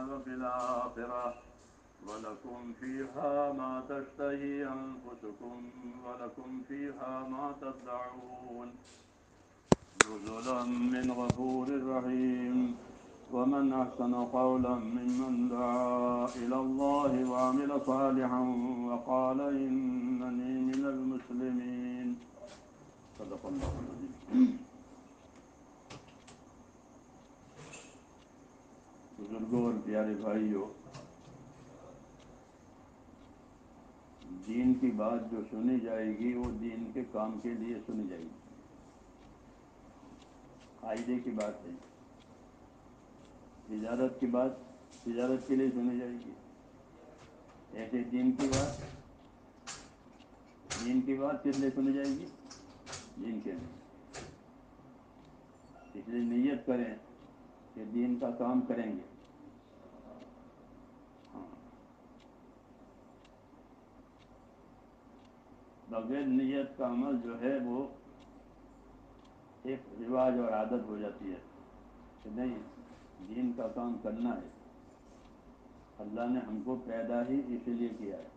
وفي الآخرة ولكم فيها ما تشتهي أنفسكم ولكم فيها ما تدعون نزلا من غفور رحيم ومن أحسن قولا ممن دعا إلى الله وعمل صالحا وقال إنني من المسلمين صدق الله العظيم. بزرگوں اور پیارے بھائیوں، دین کی بات جو سنی جائے گی وہ دین کے کام کے لیے سنی جائے گی، فائدے کی بات ہے۔ تجارت کی بات تجارت کے لیے سنی جائے گی، ایسے دین کی بات کس لیے سنی جائے گی؟ دین کے لیے۔ اس لیے نیت کریں کہ دین کا کام کریں گے۔ بغیر نیت کا عمل جو ہے وہ ایک رواج اور عادت ہو جاتی ہے کہ نہیں، دین کا کام کرنا ہے۔ اللہ نے ہم کو پیدا ہی اس لیے کیا ہے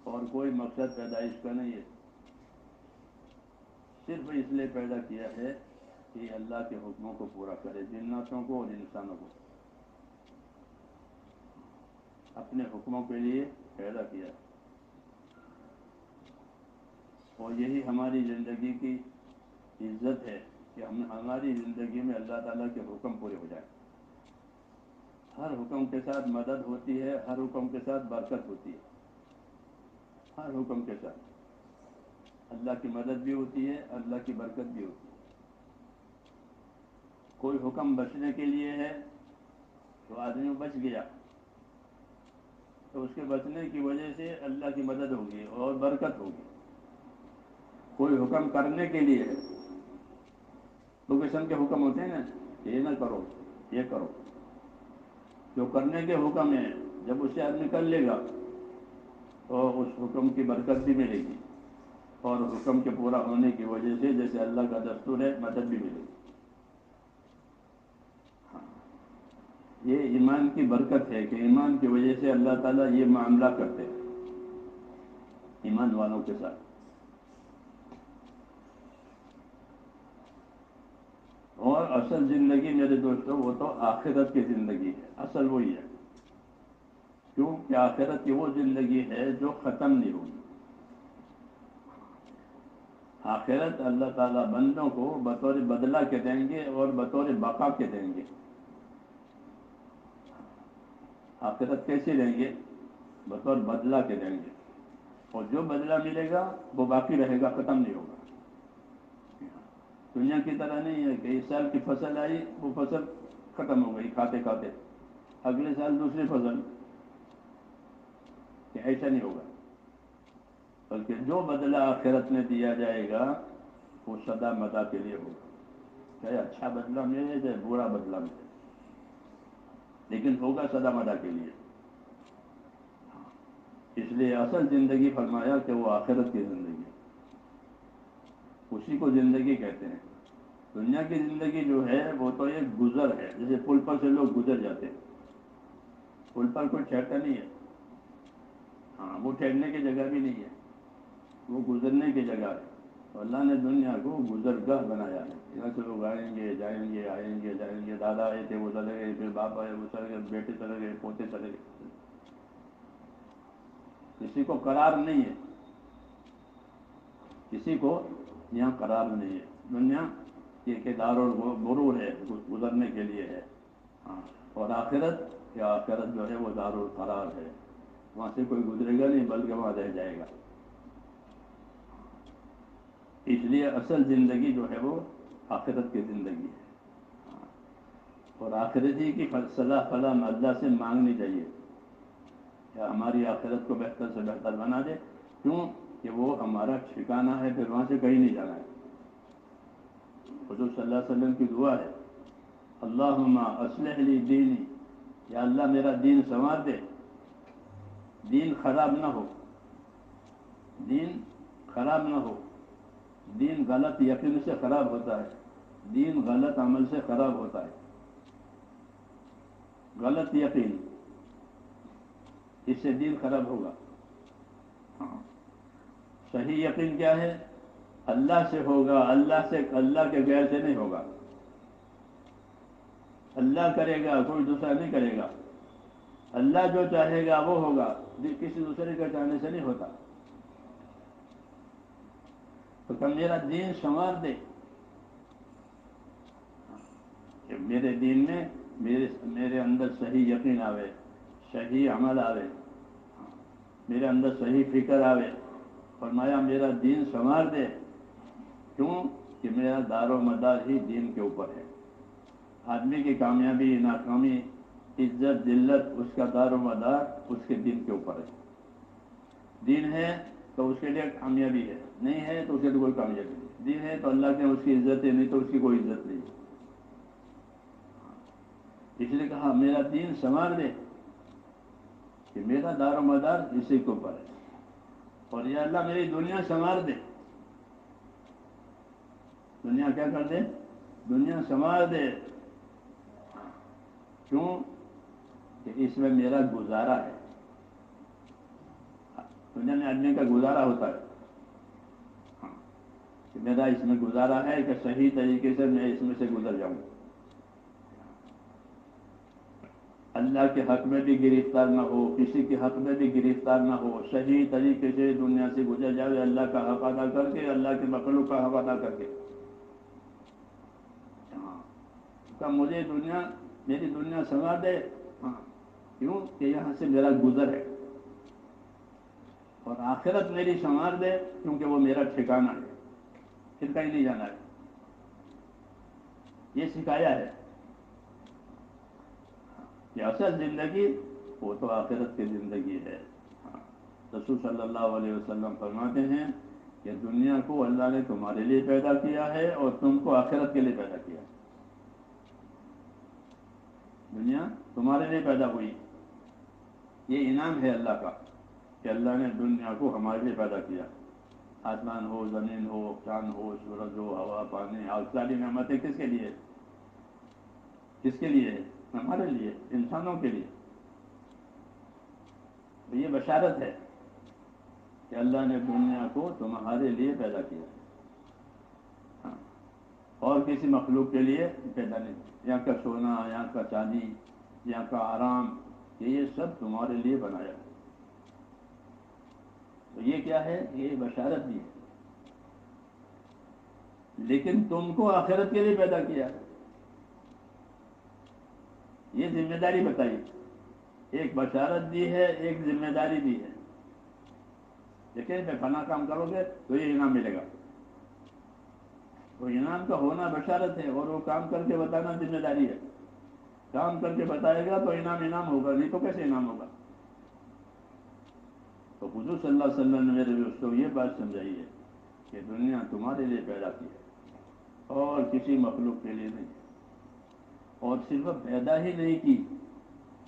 اور کوئی مقصد پیدائش کا نہیں ہے، صرف اس لیے پیدا کیا ہے کہ اللہ کے حکموں کو پورا کرے، جناتوں کو اور انسانوں کو اپنے حکموں کے لیے پیدا کیا ہے۔ اور یہی ہماری زندگی کی عزت ہے کہ ہماری زندگی میں اللہ تعالیٰ کے حکم پورے ہو جائیں۔ ہر حکم کے ساتھ مدد ہوتی ہے، ہر حکم کے ساتھ برکت ہوتی ہے، ہر حکم کے ساتھ اللہ کی مدد بھی ہوتی ہے، اللہ کی برکت بھی ہوتی ہے۔ کوئی حکم بچنے کے لیے ہے تو آدمی بچ گیا تو اس کے بچنے کی وجہ سے اللہ کی مدد ہوگی اور برکت ہوگی۔ کوئی حکم کرنے کے لیے ہے، دو قسم کے حکم ہوتے ہیں نا، یہ نہ کرو یہ کرو۔ جو کرنے کے حکم ہیں جب اسے آدمی کر لے گا تو اس حکم کی برکت بھی ملے گی اور حکم کے پورا ہونے کی وجہ سے جیسے اللہ کا دستور ہے مدد بھی ملے گی۔ یہ ایمان کی برکت ہے کہ ایمان کی وجہ سے اللہ تعالیٰ یہ معاملہ کرتے ہیں ایمان والوں کے ساتھ۔ اور اصل زندگی میرے دوستوں وہ تو آخرت کی زندگی ہے، اصل وہی ہے، کیونکہ آخرت کی وہ زندگی ہے جو ختم نہیں ہوگی۔ آخرت اللہ تعالیٰ بندوں کو بطور بدلہ کے دیں گے اور بطور بقا کے دیں گے۔ آخرت کیسے دیں گے؟ بطور بدلہ کے دیں گے، اور جو بدلہ ملے گا وہ باقی رہے گا، ختم نہیں ہوگا۔ دنیا کی طرح نہیں ہے کہ اس سال کی فصل آئی وہ فصل ختم ہو گئی کھاتے کھاتے، اگلے سال دوسری فصل، کہ ایسا نہیں ہوگا، بلکہ جو بدلہ آخرت میں دیا جائے گا وہ سدا مدا کے لیے ہوگا، چاہے اچھا بدلہ ملے چاہے برا بدلہ ملے، لیکن ہوگا سدا مدا کے لیے۔ اس لیے اصل زندگی فرمایا کہ وہ آخرت کی زندگی، اسی کو زندگی کہتے ہیں۔ دنیا کی زندگی جو ہے وہ تو ایک گزر ہے، جیسے پل پر سے لوگ گزر جاتے ہیں، پل پر کوئی ٹھہرتا نہیں ہے، ہاں وہ ٹھہرنے کی جگہ بھی نہیں ہے، وہ گزرنے کی جگہ ہے۔ تو اللہ نے دنیا کو گزرگاہ بنایا ہے، یہاں سے لوگ آئیں گے جائیں گے آئیں گے جائیں گے، دادا آئے تھے وہ چلے گئے، پھر باپ آئے وہ چلے گئے، بیٹے چلے گئے، پوتے چلے گئے، کسی کو قرار نہیں ہے، کسی کو یہاں قرار نہیں ہے۔ دنیا یہ دار الغرور ہے، گزرنے کے لیے ہے، ہاں، اور آخرت جو ہے وہ دار القرار ہے، وہاں سے کوئی گزرے گا نہیں بلکہ وہاں رہ جائے گا۔ اس لیے اصل زندگی جو ہے وہ آخرت کی زندگی ہے، اور آخرتی کی صلاح فلاح اللہ سے مانگنی چاہیے کہ ہماری آخرت کو بہتر سے بہتر بنا دے، کیوں کہ وہ ہمارا ٹھکانہ ہے، پھر وہاں سے کہیں نہیں جانا ہے۔ حضور صلی اللہ علیہ وسلم کی دعا ہے، اللہم اصلح لی دینی، یا اللہ میرا دین سنوار دے، دین خراب نہ ہو، دین خراب نہ ہو۔ دین غلط یقین سے خراب ہوتا ہے، دین غلط عمل سے خراب ہوتا ہے۔ غلط یقین، اس سے دین خراب ہوگا. ہاں. صحیح یقین کیا ہے؟ اللہ سے ہوگا، اللہ کے غیر سے نہیں ہوگا. اللہ کرے گا، کوئی دوسرا نہیں کرے گا. اللہ جو چاہے گا وہ ہوگا، کسی دوسرے کے چاہنے سے نہیں ہوتا. تو کہ میرا دین سنوار دے کہ میرے دین میں میرے اندر صحیح یقین آوے، صحیح عمل آوے، میرے اندر صحیح فکر آوے. فرمایا میرا دین سنوار دے. کیوں؟ کہ میرا دار و مدار ہی دین کے اوپر ہے. آدمی کی کامیابی ناکامی، عزت ذلت، اس کا دار و مدار اس کے دین کے اوپر ہے. دین ہے تو اس کے لیے کامیابی ہے، نہیں ہے تو اس کے لیے کوئی کامیابی نہیں. دین ہے تو اللہ کے اس کی عزت ہے، نہیں تو اس کی کوئی عزت نہیں. اس لیے کہا میرا دین سنوار دے کہ میرا دار و مدار اسی کے اوپر ہے. اور یا اللہ میری دنیا سنوار دے. دنیا کیا کر دے؟ دنیا سنوار دے. کیوں؟ کہ اس میں میرا گزارا ہے. دنیا میں آدمی کا گزارا ہوتا ہے. کہ میرا اس میں گزارا ہے کہ صحیح طریقے سے میں اس میں سے گزر جاؤں. اللہ کے حق میں بھی گرفتار نہ ہو، کسی کے حق میں بھی گرفتار نہ ہو، صحیح طریقے سے دنیا سے گزر جاؤ، اللہ کا حق ادا کر کے، اللہ کے مخلوق کا حق ادا کر کے. ہاں. کہ مجھے میری دنیا سنوار دے. ہاں. کیوں؟ کہ یہاں سے میرا گزر ہے. اور آخرت میری سنوار دے کیونکہ وہ میرا ٹھکانہ ہے، پھر کہیں نہیں جانا ہے. یہ سکھایا ہے کہ اصل زندگی وہ تو آخرت کی زندگی ہے. ہاں. رسول صلی اللہ علیہ وسلم فرماتے ہیں کہ دنیا کو اللہ نے تمہارے لیے پیدا کیا ہے اور تم کو آخرت کے لیے پیدا کیا ہے. دنیا تمہارے لیے پیدا ہوئی، یہ انعام ہے اللہ کا کہ اللہ نے دنیا کو ہمارے لیے پیدا کیا. آسمان ہو، زمین ہو، چاند ہو، سورج ہو، ہوا، پانی، اور ساری نعمتیں کس کے لیے؟ کس کے لیے ہے؟ ہمارے لیے، انسانوں کے لیے. تو یہ بشارت ہے کہ اللہ نے دنیا کو تمہارے لیے پیدا کیا. ہاں. اور کسی مخلوق کے لیے پیدا نہیں. یہاں کا سونا، یہاں کا چاندی، یہاں کا آرام، یہ سب تمہارے لیے بنایا. تو یہ کیا ہے؟ یہ بشارت دی ہے. لیکن تم کو آخرت کے لیے پیدا کیا. یہ ذمہ داری بتائی. ایک بشارت دی ہے، ایک ذمہ داری دی ہے. دیکھیں میں فلاں کام کرو گے تو یہ انعام ملے گا. تو انعام کا ہونا بشارت ہے، اور وہ کام کر کے بتانا ذمہ داری ہے. کام کر کے بتائے گا تو انعام ہوگا، نہیں تو کیسے انعام ہوگا؟ تو حضور صلی اللہ علیہ وسلم نے میرے دوستوں یہ بات سمجھائی ہے کہ دنیا تمہارے لیے پیدا کی ہے اور کسی مخلوق کے لیے نہیں. اور صرف پیدا ہی نہیں کی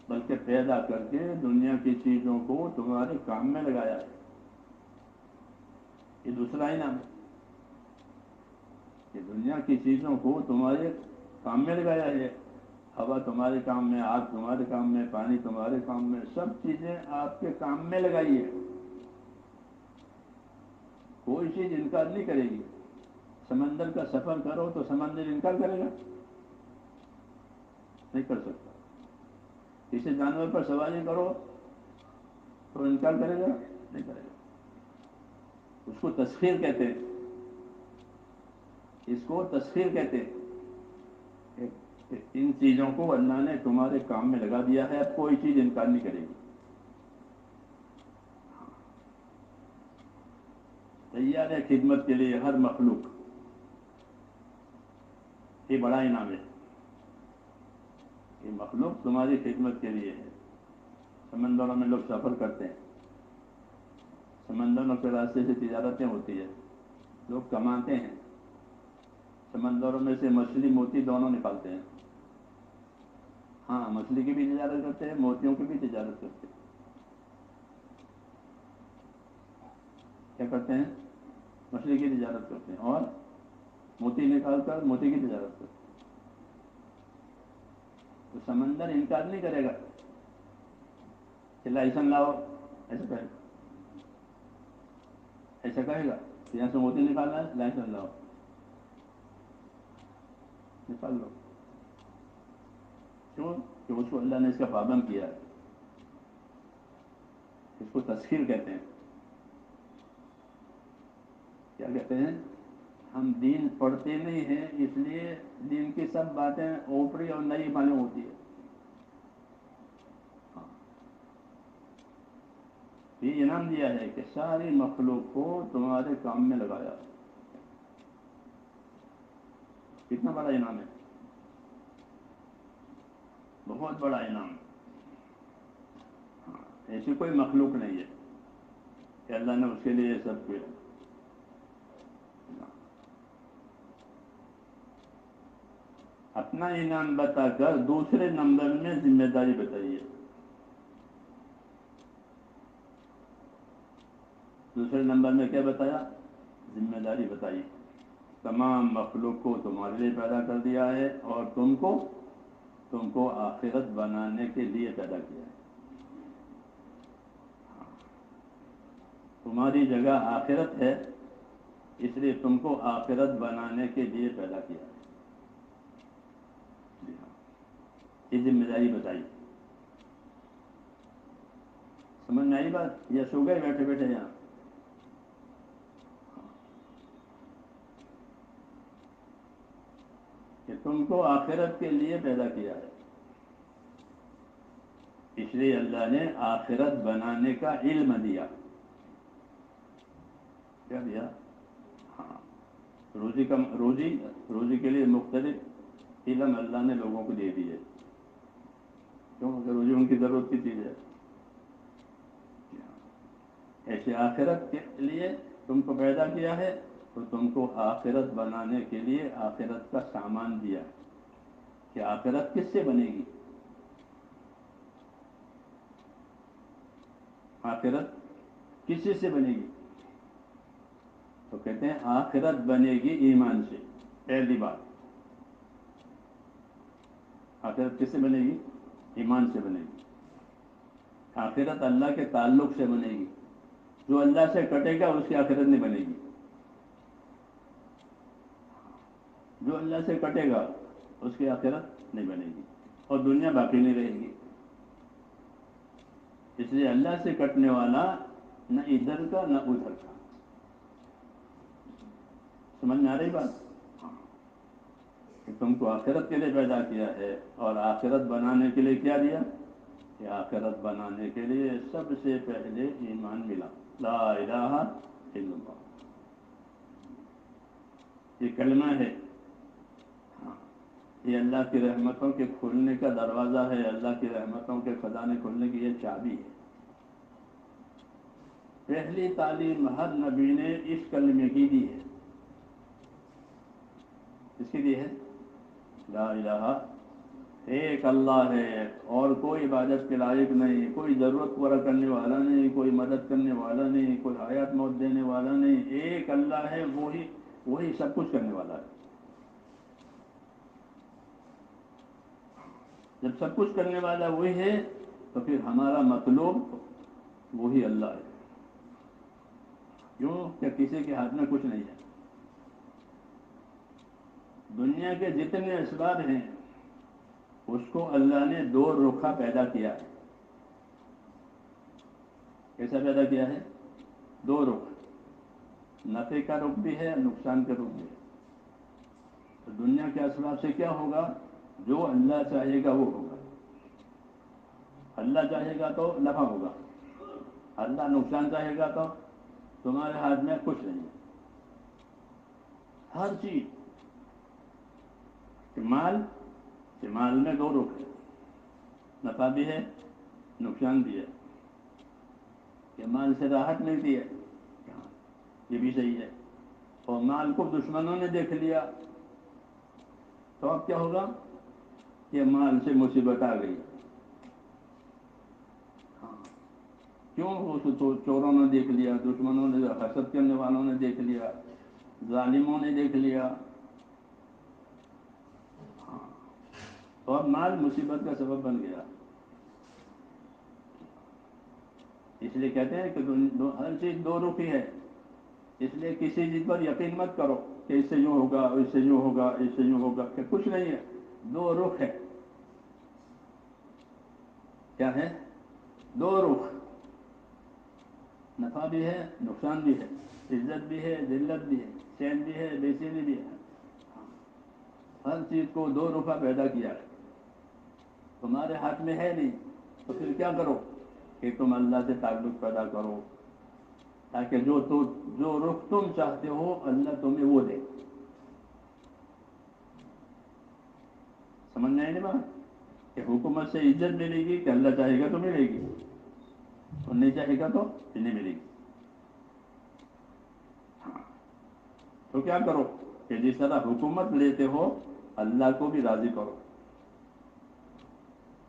بلکہ پیدا کر کے دنیا کی چیزوں کو تمہارے کام میں لگایا ہے. یہ دوسرا انعام ہے کہ دنیا کی چیزوں کو تمہارے کام میں لگایا ہے. ہوا تمہارے کام میں، آگ تمہارے کام میں، پانی تمہارے کام میں، سب چیزیں آپ کے کام میں لگائی ہے. کوئی چیز انکار نہیں کرے گی. سمندر کا سفر کرو تو سمندر انکار کرے گا؟ نہیں کر سکتا. کسی جانور پر سواری کرو تو انکار کرے گا؟ نہیں کرے گا. اس کو تسخیر کہتے ہیں. اس کو تسخیر کہتے ہیں. ان چیزوں کو اللہ نے تمہارے کام میں لگا دیا ہے، اب کوئی چیز انکار نہیں کرے گی. تیار ہے خدمت کے لیے ہر مخلوق. یہ بڑا انعام ہے. یہ مخلوق تمہاری خدمت کے لیے ہے. سمندروں میں لوگ سفر کرتے ہیں، سمندروں کے راستے سے تجارتیں ہوتی ہے، لوگ کماتے ہیں. سمندروں میں سے مچھلی موتی دونوں نکالتے ہیں. ہاں، مچھلی کی بھی تجارت کرتے ہیں، موتیوں کی بھی تجارت کرتے ہیں. کیا کرتے ہیں؟ مچھلی کی تجارت کرتے ہیں اور موتی نکال کر موتی کی تجارت کرتے ہیں. تو سمندر انکار نہیں کرے گا کہ لائسنس لاؤ، ایسا کہے گا، ایسا کہے گا کہ یہاں سے موتی نکالنا ہے، لائسنس لاؤ، نکال لو. کیوں؟ کہ اس کو اللہ نے اس کا پابند کیا ہے. اس کو تسخیر کہتے ہیں. کیا کہتے ہیں؟ ہم دین پڑھتے نہیں ہیں، اس لیے دین کی سب باتیں اوپری اور نئی معلوم ہوتی ہے. یہ انعام دیا ہے کہ ساری مخلوق کو تمہارے کام میں لگایا. کتنا بڑا انعام ہے، بہت بڑا انعام. ایسی کوئی مخلوق نہیں ہے کہ اللہ نے اس کے لیے یہ سب کیا. اپنا انعام بتا کر دوسرے نمبر میں ذمہ داری بتائیے. دوسرے نمبر میں کیا بتایا؟ ذمہ داری بتائی. تمام مخلوق کو تمہارے لیے پیدا کر دیا ہے اور تم کو آخرت بنانے کے لیے پیدا کیا ہے. تمہاری جگہ آخرت ہے، اس لیے تم کو آخرت بنانے کے لیے پیدا کیا ہے. یہ ذمہ داری بتائی. سمجھ میں آئی بات؟ یا سو گئے بیٹھے بیٹھے یہاں؟ کہ تم کو آخرت کے لیے پیدا کیا ہے، اس لیے اللہ نے آخرت بنانے کا علم دیا. کیا دیا؟ ہاں، روزی کے لیے مختلف علم اللہ نے لوگوں کو دے دیے. کیوں؟ کہ روزی ان کی ضرورت کی چیز ہے. ایسے آخرت کے لیے تم کو پیدا کیا ہے، تو تم کو آخرت بنانے کے لیے آخرت کا سامان دیا کہ آخرت کس سے بنے گی. آخرت کسی سے بنے گی؟ تو کہتے ہیں آخرت بنے گی ایمان سے. پہلی بات، آخرت کس سے بنے گی؟ ایمان سے بنے گی. آخرت اللہ کے تعلق سے بنے گی. جو اللہ سے کٹے گا اس کی آخرت نہیں بنے گی. جو اللہ سے کٹے گا اس کی آخرت نہیں بنے گی اور دنیا باقی نہیں رہے گی. اس لیے اللہ سے کٹنے والا نہ ادھر کا نہ ادھر کا. سمجھ میں آ رہی بات؟ کہ تم کو آخرت کے لیے پیدا کیا ہے اور آخرت بنانے کے لیے کیا دیا؟ کہ آخرت بنانے کے لیے سب سے پہلے ایمان ملا. لا الہ الا اللہ، یہ کلمہ ہے. یہ اللہ کی رحمتوں کے کھلنے کا دروازہ ہے. اللہ کی رحمتوں کے خزانے کھلنے کی یہ چابی ہے. پہلی تعلیم ہر نبی نے اس کلمے کی دی ہے. اس کی دی ہے، لا الہ، ایک اللہ ہے اور کوئی عبادت کے لائق نہیں، کوئی ضرورت پورا کرنے والا نہیں، کوئی مدد کرنے والا نہیں، کوئی حیات موت دینے والا نہیں. ایک اللہ ہے، وہی سب کچھ کرنے والا ہے. جب سب کچھ کرنے والا وہی ہے تو پھر ہمارا مطلوب وہی اللہ ہے. کیوں کہ کسی کے ہاتھ میں کچھ نہیں ہے. دنیا کے جتنے اسباب ہیں اس کو اللہ نے دو رخا پیدا کیا ہے. کیسا پیدا کیا ہے؟ دو رخ، نفع کا رخ بھی ہے، نقصان کا رخ بھی ہے. تو دنیا کے اسباب سے کیا ہوگا؟ جو اللہ چاہے گا وہ ہوگا. اللہ چاہے گا تو نفع ہوگا، اللہ نقصان چاہے گا تو تمہارے ہاتھ میں کچھ نہیں ہے. ہر چیز کہ مال میں دو رخ ہے، نفع بھی ہے، نقصان بھی ہے. کہ مال سے راحت ملتی ہے، یہ بھی صحیح ہے. اور مال کو دشمنوں نے دیکھ لیا تو اب کیا ہوگا؟ کہ مال سے مصیبت آ گئی. کیوں؟ چوروں نے دیکھ لیا، دشمنوں نے، حسد کرنے والوں نے دیکھ لیا، ظالموں نے دیکھ لیا. اور مال مصیبت کا سبب بن گیا. اس لیے کہتے ہیں کہ ہر چیز دو رخی ہے. اس لیے کسی چیز پر یقین مت کرو کہ اس سے یوں ہوگا، اس سے یوں ہوگا، اس سے یوں ہوگا، کہ کچھ نہیں ہے. دو رخ ہے. کیا ہے؟ دو رخ. نفع بھی ہے، نقصان بھی ہے، عزت بھی ہے، ذلت بھی ہے، چین بھی ہے، بے چینی بھی ہے. ہر چیز کو دو رخا پیدا کیا ہے. تمہارے ہاتھ میں ہے نہیں تو پھر کیا کرو کہ تم اللہ سے تعلق پیدا کرو، تاکہ جو رخ تم چاہتے ہو اللہ تمہیں وہ دے. سمجھ میں آئی نہیں بات؟ کہ حکومت سے عزت ملے گی کہ اللہ چاہے گا تو ملے گی، اور نہیں چاہے گا تو نہیں ملے گی. ہاں، تو کیا کرو کہ جس طرح حکومت لیتے ہو اللہ کو بھی راضی کرو،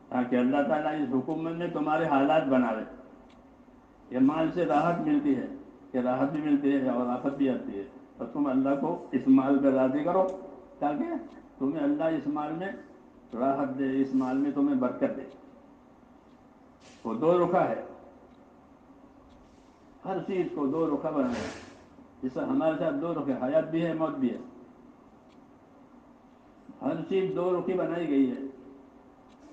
تاکہ اللہ تعالیٰ اس حکومت میں تمہارے حالات بنا لے. یہ مال سے راحت ملتی ہے، کہ راحت بھی ملتی ہے اور آفت بھی آتی ہے، اور تم اللہ کو اس مال پہ راضی کرو تاکہ تمہیں اللہ اس مال میں راحت دے، اس مال میں تمہیں برکت دے. وہ دو رخا ہے. ہر چیز کو دو رخا بنایا ہے. جس سے ہمارے ساتھ دو رخ ہے، حیات بھی ہے، موت بھی ہے. ہر چیز دو رخی بنائی گئی ہے.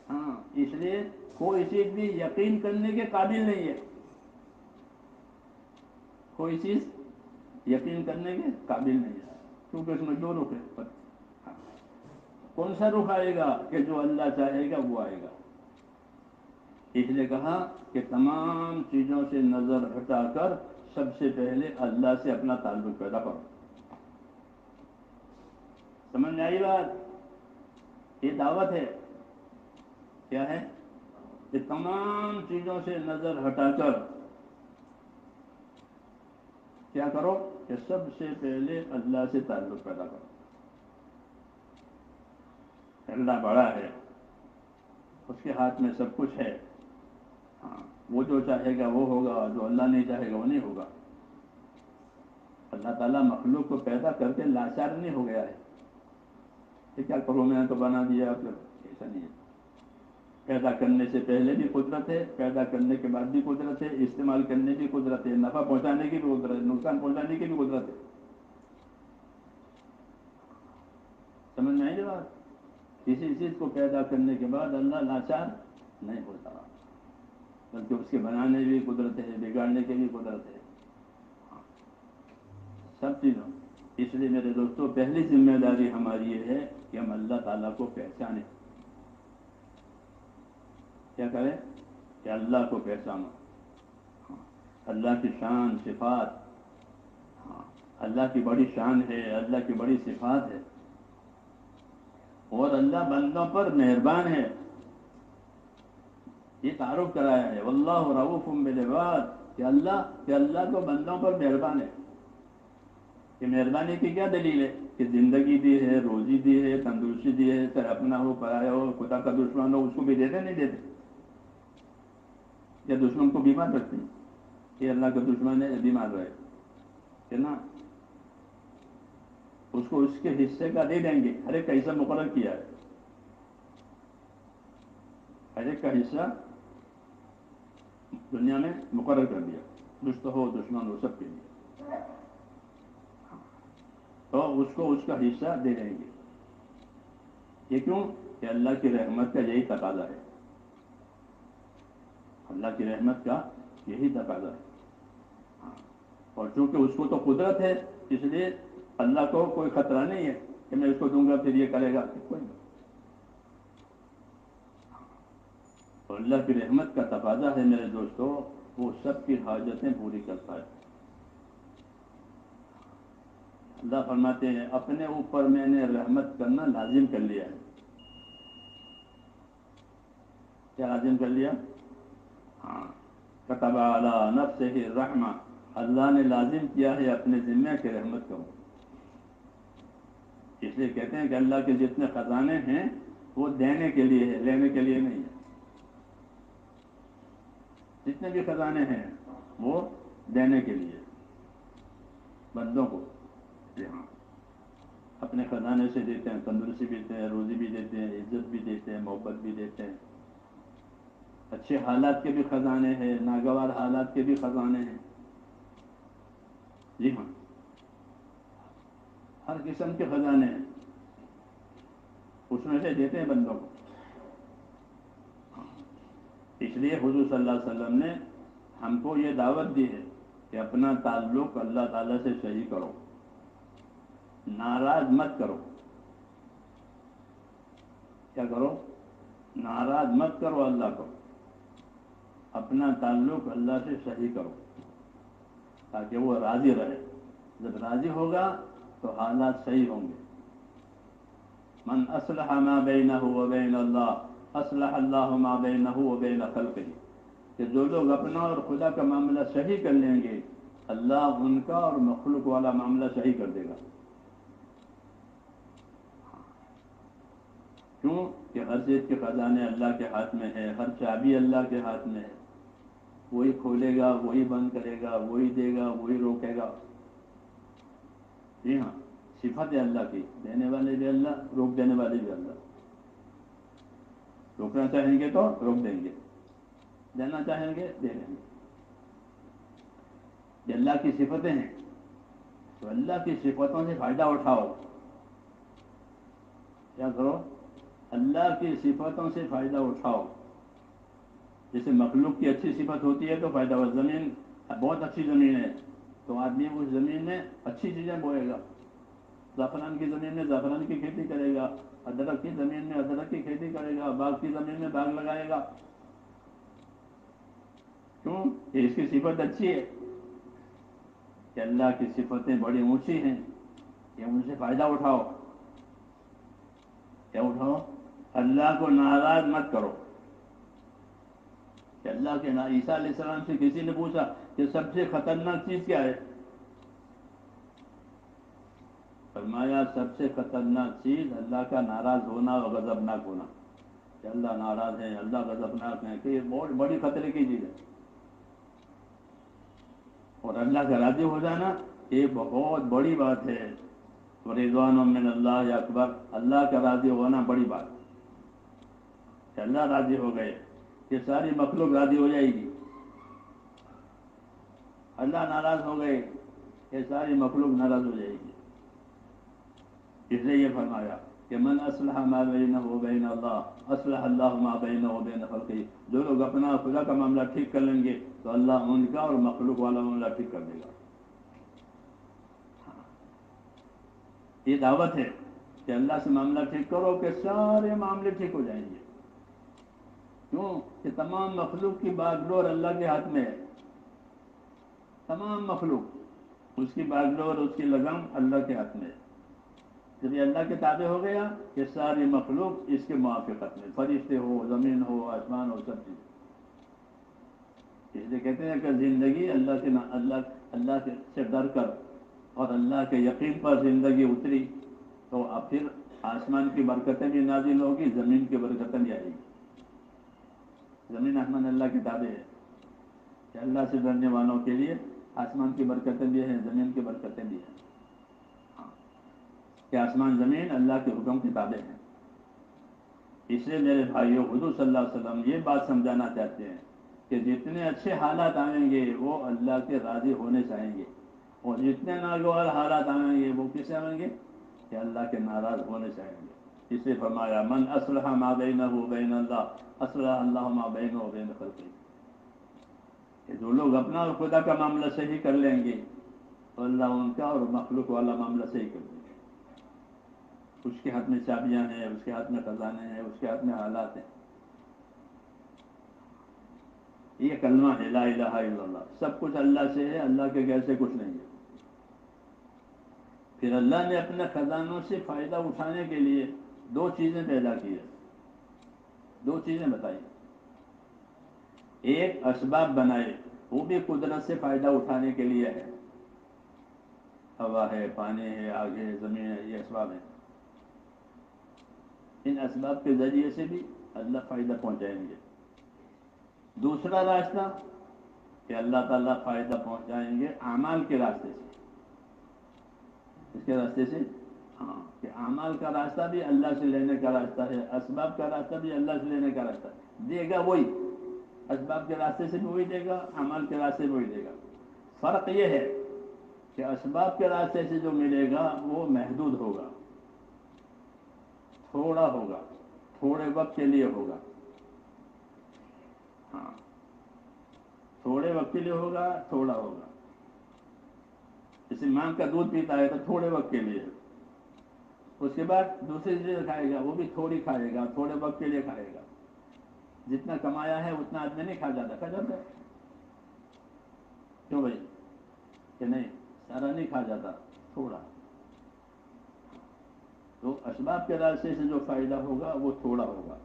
ہاں، اس لیے کوئی چیز بھی یقین کرنے کے قابل نہیں ہے. کوئی چیز یقین کرنے کے قابل نہیں ہے، کیونکہ اس میں دو رخ ہے. کون سا رخ آئے گا کہ جو اللہ چاہے گا وہ آئے گا. اس لیے کہا کہ تمام چیزوں سے نظر ہٹا کر سب سے پہلے اللہ سے اپنا تعلق پیدا کرو. سمجھ میں آئی بات؟ یہ دعوت ہے. کیا ہے؟ کہ تمام چیزوں سے نظر ہٹا کر کیا کرو کہ سب سے پہلے اللہ سے تعلق پیدا کرو. اللہ بڑا ہے، اس کے ہاتھ میں سب کچھ ہے. ہاں، وہ جو چاہے گا وہ ہوگا، جو اللہ نہیں چاہے گا وہ نہیں ہوگا. اللہ تعالیٰ مخلوق کو پیدا کر کے لاچار نہیں ہو گیا ہے کہ کیا کروں میں نے تو بنا دیا. پھر ایسا نہیں ہے. پیدا کرنے سے پہلے بھی قدرت ہے، پیدا کرنے کے بعد بھی قدرت ہے، استعمال کرنے کی قدرت ہے، نفع پہنچانے کی بھی قدرت ہے، نقصان پہنچانے کی بھی قدرت ہے. سمجھ میں آئی نا بات؟ کسی چیز کو پیدا کرنے کے بعد اللہ لاچار نہیں ہوتا، بلکہ اس کے بنانے کی بھی قدرت ہے، بگاڑنے کی بھی قدرت ہے. سب چیزوں. اس لیے میرے دوستوں، پہلی ذمہ داری ہماری یہ ہے کہ ہم اللہ تعالیٰ کو پہچانیں. کیا کریں؟ کہ اللہ کو پہچانو. اللہ کی شان، صفات. اللہ کی بڑی شان ہے، اللہ کی بڑی صفات ہے، اور اللہ بندوں پر مہربان ہے. یہ تعارف کرایا ہے، واللہ رؤوف بالعباد، کہ اللہ تو بندوں پر مہربان ہے. کہ مہربانی کی کیا دلیل ہے؟ کہ زندگی دی ہے، روزی دی ہے، تندرستی دی ہے، چاہے اپنا ہو، پرایا ہو، خدا کا دشمن ہو، اس کو بھی دیتے نہیں دیتے؟ یا دشمن کو بیمار رکھتے ہیں کہ اللہ کا دشمن ہے بیمار رہے کہ نا، اس کو اس کے حصے کا دے دیں گے. ہر ایک کا حصہ مقرر کیا ہے، ہر ایک کا حصہ دنیا میں مقرر کر دیا، دوست ہو دشمن ہو سب کے لیے. تو اس کو اس کا حصہ دے دیں گے. یہ کیوں؟ کہ اللہ کی رحمت کا یہی تقاضا ہے. اللہ کی رحمت کا یہی تقاضا ہے. اور چونکہ اس کو تو قدرت ہے، اس لیے اللہ کو کوئی خطرہ نہیں ہے کہ میں اس کو دوں گا پھر یہ کرے گا. کوئی نہیں. اور اللہ کی رحمت کا تقاضا ہے میرے دوستو، وہ سب کی حاجتیں پوری کرتا ہے. اللہ فرماتے ہیں اپنے اوپر میں نے رحمت کرنا لازم کر لیا ہے. کیا لازم کر لیا؟ ہاں، کتب علی نفسہ الرحمہ، اللہ نے لازم کیا ہے اپنے ذمہ کہ رحمت کرو. اس لیے کہتے ہیں کہ اللہ کے جتنے خزانے ہیں وہ دینے کے لیے ہے، لینے کے لیے نہیں ہے. جتنے بھی خزانے ہیں وہ دینے کے لیے بندوں کو. جی ہاں. اپنے خزانے سے دیتے ہیں، تندرستی بھی دیتے ہیں، روزی بھی دیتے ہیں، عزت بھی دیتے ہیں، محبت بھی دیتے ہیں، اچھے حالات کے بھی خزانے ہیں، ناگوار حالات کے بھی خزانے ہیں. جی ہاں، ہر قسم کے خزانے ہیں، اس میں سے دیتے ہیں بندوں کو. اس لیے حضور صلی اللہ علیہ وسلم نے ہم کو یہ دعوت دی ہے کہ اپنا تعلق اللہ تعالیٰ سے صحیح کرو، ناراض مت کرو. کیا کرو؟ ناراض مت کرو اللہ کو، اپنا تعلق اللہ سے صحیح کرو تاکہ وہ راضی رہے. جب راضی ہوگا تو حالات صحیح ہوں گے. من اصلح ما بینہ وبین اللہ اصلح اللہ ما بینہ وبین خلقہ، کہ جو لوگ اپنا اور خدا کا معاملہ صحیح کر لیں گے، اللہ ان کا اور مخلوق والا معاملہ صحیح کر دے گا. کیوں کہ ہر چیز کے خزانے اللہ کے ہاتھ میں ہے، ہر چابی اللہ کے ہاتھ میں ہے. وہی کھولے گا، وہی بند کرے گا، وہی دے گا، وہی روکے گا. جی ہاں، صفت ہے اللہ کی، دینے والے بھی اللہ، روک دینے والے بھی اللہ. روکنا چاہیں گے تو روک دیں گے، دینا چاہیں گے دے دیں گے. یہ اللہ کی صفتیں ہیں، تو اللہ کی صفتوں سے فائدہ اٹھاؤ. کیا کرو؟ اللہ کی صفتوں سے فائدہ اٹھاؤ. جیسے مخلوق کی اچھی صفت ہوتی ہے تو فائدہ ہو. زمین بہت اچھی زمین ہے تو آدمی اس زمین میں اچھی چیزیں بوئے گا. زعفران کی زمین میں زعفران کی کھیتی کرے گا، ادرک کی زمین میں ادرک کی کھیتی کرے گا، باغ کی زمین میں باغ لگائے گا. کیوں کہ اس کی صفت اچھی ہے، کہ اللہ کی صفتیں بڑی اونچی ہیں، کہ ان سے فائدہ اٹھاؤ. کیا اٹھاؤ؟ اللہ کو ناراض مت کرو. کہ اللہ کے عیسیٰ علیہ السلام سے کسی نے پوچھا کہ سب سے خطرناک چیز کیا ہے؟ فرمایا سب سے خطرناک چیز اللہ کا ناراض ہونا اور غضبناک ہونا. کہ اللہ ناراض ہے، اللہ غضبناک ہے، کہ یہ بہت بڑی خطرے کی چیز ہے. اور اللہ کا راضی ہو جانا یہ بہت بڑی بات ہے. رضوان من اللہ اکبر، اللہ کا راضی ہونا بڑی بات. کہ اللہ راضی ہو گئے کہ ساری مخلوق راضی ہو جائے گی. اللہ ناراض ہو گئے کہ ساری مخلوق ناراض ہو جائے گی. اس لیے یہ فرمایا کہ من اصلح ما بینہ وبین اللہ اصلح اللہ ما بینہ وبین خلقہ. جو لوگ اپنا خدا کا معاملہ ٹھیک کر لیں گے تو اللہ ان کا اور مخلوق والا معاملہ ٹھیک کر دے گا. یہ دعوت ہے کہ اللہ سے معاملہ ٹھیک کرو کہ سارے معاملے ٹھیک ہو جائیں گے. کیوں کہ تمام مخلوق کی باغ ڈور اللہ کے ہاتھ میں ہے. تمام مخلوق، اس کی باغ ڈور، اس کی لگام اللہ کے ہاتھ میں ہے. جب یہ اللہ کے تابع ہو گیا کہ ساری مخلوق اس کے موافقت میں، فرشتے ہو، زمین ہو، آسمان ہو، سب چیز. اس لیے کہتے ہیں کہ زندگی اللہ سے ڈر کر اور اللہ کے یقین پر زندگی اتری تو اب پھر آسمان کی برکتیں بھی نازل ہوگی، زمین کی برکتیں بھی آئے گی. زمین آسمان اللہ کے تابع ہے کہ اللہ سے ڈرنے والوں کے لیے آسمان کی برکتیں بھی ہیں، زمین کی برکتیں بھی ہیں. کہ آسمان زمین اللہ کے حکم کے تابع ہیں. اس لیے میرے بھائیوں، حضور صلی اللہ علیہ وسلم یہ بات سمجھانا چاہتے ہیں کہ جتنے اچھے حالات آئیں گے وہ اللہ کے راضی ہونے چاہیں گے، اور جتنے ناگوار حالات آئیں گے وہ کس سے آئیں گے؟ کہ اللہ کے ناراض ہونے چاہیں گے. اس لیے فرمایا من اصلح ما بینہ وبین اللہ اصلح اللہ ما بینہ وبین خلقہ. کہ جو لوگ اپنا اور خدا کا معاملہ صحیح کر لیں گے تو اللہ ان کا اور مخلوق والا معاملہ صحیح کر دیں گے. اس کے ہاتھ میں چابیاں ہیں، اس کے ہاتھ میں خزانے ہیں، اس کے ہاتھ میں حالات ہیں. یہ کلمہ ہے لا الہ الا اللہ. سب کچھ اللہ سے ہے، اللہ کے غیر سے کچھ نہیں ہے. پھر اللہ نے اپنے خزانوں سے فائدہ اٹھانے کے لیے دو چیزیں پیدا کی ہیں، دو چیزیں بتائی. ایک اسباب بنائے، وہ بھی قدرت سے فائدہ اٹھانے کے لیے ہے. ہوا ہے، پانی ہے، آگ ہے، زمین ہے، یہ اسباب ہیں. ان اسباب کے ذریعے سے بھی اللہ فائدہ پہنچائیں گے. دوسرا راستہ کہ اللہ تعالیٰ فائدہ پہنچائیں گے اعمال کے راستے سے. اس کے راستے سے ہاں کہ اعمال کا راستہ بھی اللہ سے لینے کا راستہ ہے، اسباب کا راستہ بھی اللہ سے لینے کا راستہ ہے، دے گا وہی، اسباب کے راستے سے بھی وہی دے گا، اعمال کے راستے سے وہی دے گا۔ فرق یہ ہے کہ اسباب کے راستے سے جو ملے گا وہ محدود ہوگا، تھوڑا ہوگا، تھوڑے وقت کے لیے ہوگا، ہاں تھوڑے وقت کے لیے ہوگا، تھوڑا ہوگا۔ جیسے ماں کا دودھ پیتا ہے تو تھوڑے وقت کے لیے، اس کے بعد دوسری چیز کھائے گا، وہ بھی تھوڑی کھائے گا، تھوڑے وقت کے لیے کھائے گا۔ جتنا کمایا ہے اتنا آدمی نہیں کھا جاتا، کھا جاتا ہے کیوں بھائی؟ کہ نہیں، سارا نہیں کھا جاتا، تھوڑا۔ تو اسباب کے راستے سے جو فائدہ ہوگا وہ تھوڑا ہوگا۔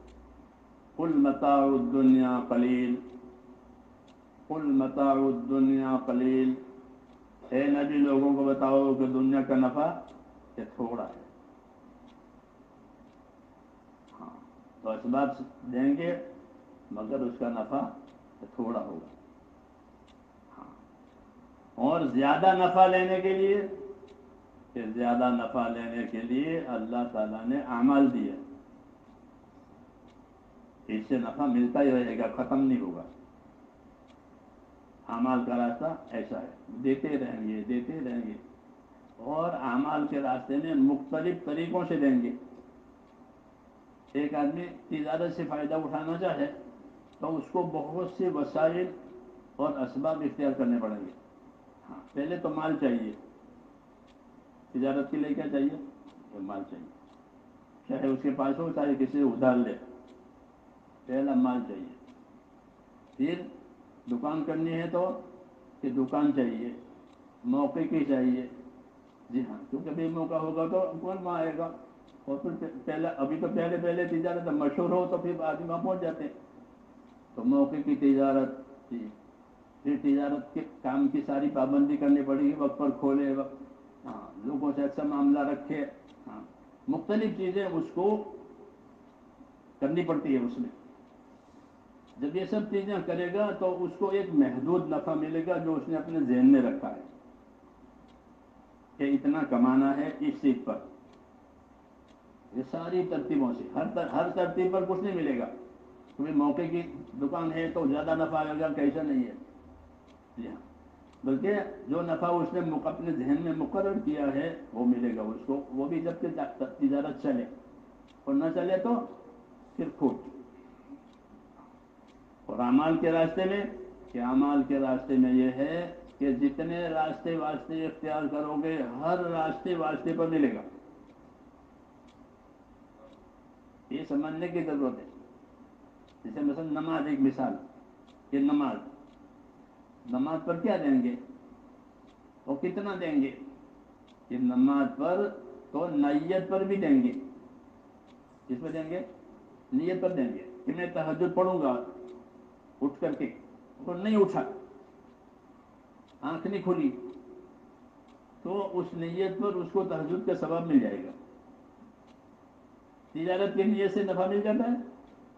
قل متاع الدنیا قلیل، قل متاع الدنیا قلیل، اے نبی لوگوں کو بتاؤ کہ دنیا کا نفع کہ تھوڑا ہے۔ ہاں تو اسباب دیں گے مگر اس کا نفع تھوڑا ہوگا۔ ہاں اور زیادہ نفع لینے کے لیے، کہ زیادہ نفع لینے کے لیے اللہ تعالیٰ نے اعمال دیے، اس سے نفع ملتا ہی رہے گا، ختم نہیں ہوگا۔ اعمال کا راستہ ایسا ہے، دیتے رہیں گے، دیتے رہیں گے، اور اعمال کے راستے میں مختلف طریقوں سے دیں گے۔ ایک آدمی تجارت سے فائدہ اٹھانا چاہے تو اس کو بہت سے وسائل اور اسباب اختیار کرنے پڑیں گے۔ ہاں پہلے تو مال چاہیے، تجارت کے لیے کیا چاہیے؟ تو مال چاہیے، چاہے اس کے پاس ہو چاہے کسی سے ادھار لے، پہلا مال چاہیے۔ پھر دکان کرنی ہے تو کہ دکان چاہیے، موقع کی چاہیے، جی ہاں کیونکہ بھی موقع ہوگا تو کون وہاں آئے گا، اور پھر پہلے ابھی تو پہلے تجارت مشہور ہو تو پھر آدمی وہاں پہنچ جاتے ہیں۔ تو موقع کی تجارت، جی پھر تجارت کے کام کی ساری پابندی کرنی پڑے گی، وقت پر کھولے، وقت، ہاں لوگوں سے اچھا معاملہ رکھے، ہاں مختلف چیزیں اس کو کرنی پڑتی ہے۔ اس میں جب یہ سب چیزیں کرے گا تو اس کو ایک محدود نفع ملے گا جو اس نے اپنے ذہن میں رکھا ہے کہ اتنا کمانا ہے اس چیز پر۔ یہ ساری ترتیبوں سے ہر ترتیب پر کچھ نہیں ملے گا، کیونکہ موقع کی دکان ہے تو زیادہ نفع آئے گا، کیسا نہیں ہے، جی ہاں بلکہ جو نفع اس نے اپنے ذہن میں مقرر کیا ہے وہ ملے گا اس کو، وہ بھی جب کہ تجارت چلے، اور نہ چلے تو پھر کھوٹ۔ اور اعمال کے راستے میں، کہ اعمال کے راستے میں یہ ہے کہ جتنے راستے واسطے اختیار کرو گے ہر راستے واسطے پر ملے گا۔ یہ سمجھنے کی ضرورت ہے۔ جیسے مثلا نماز، ایک مثال کہ نماز پر کیا دیں گے اور کتنا دیں گے؟ کہ نماز پر تو نیت پر بھی دیں گے۔ کس پر دیں گے؟ نیت پر دیں گے کہ میں تہجد پڑھوں گا، اٹھ کر کے اور نہیں اٹھا، آنکھ نہیں کھلی، تو اس نیت پر اس کو تہجد کا ثواب مل جائے گا۔ تجارت کی نیت سے نفع مل جاتا ہے؟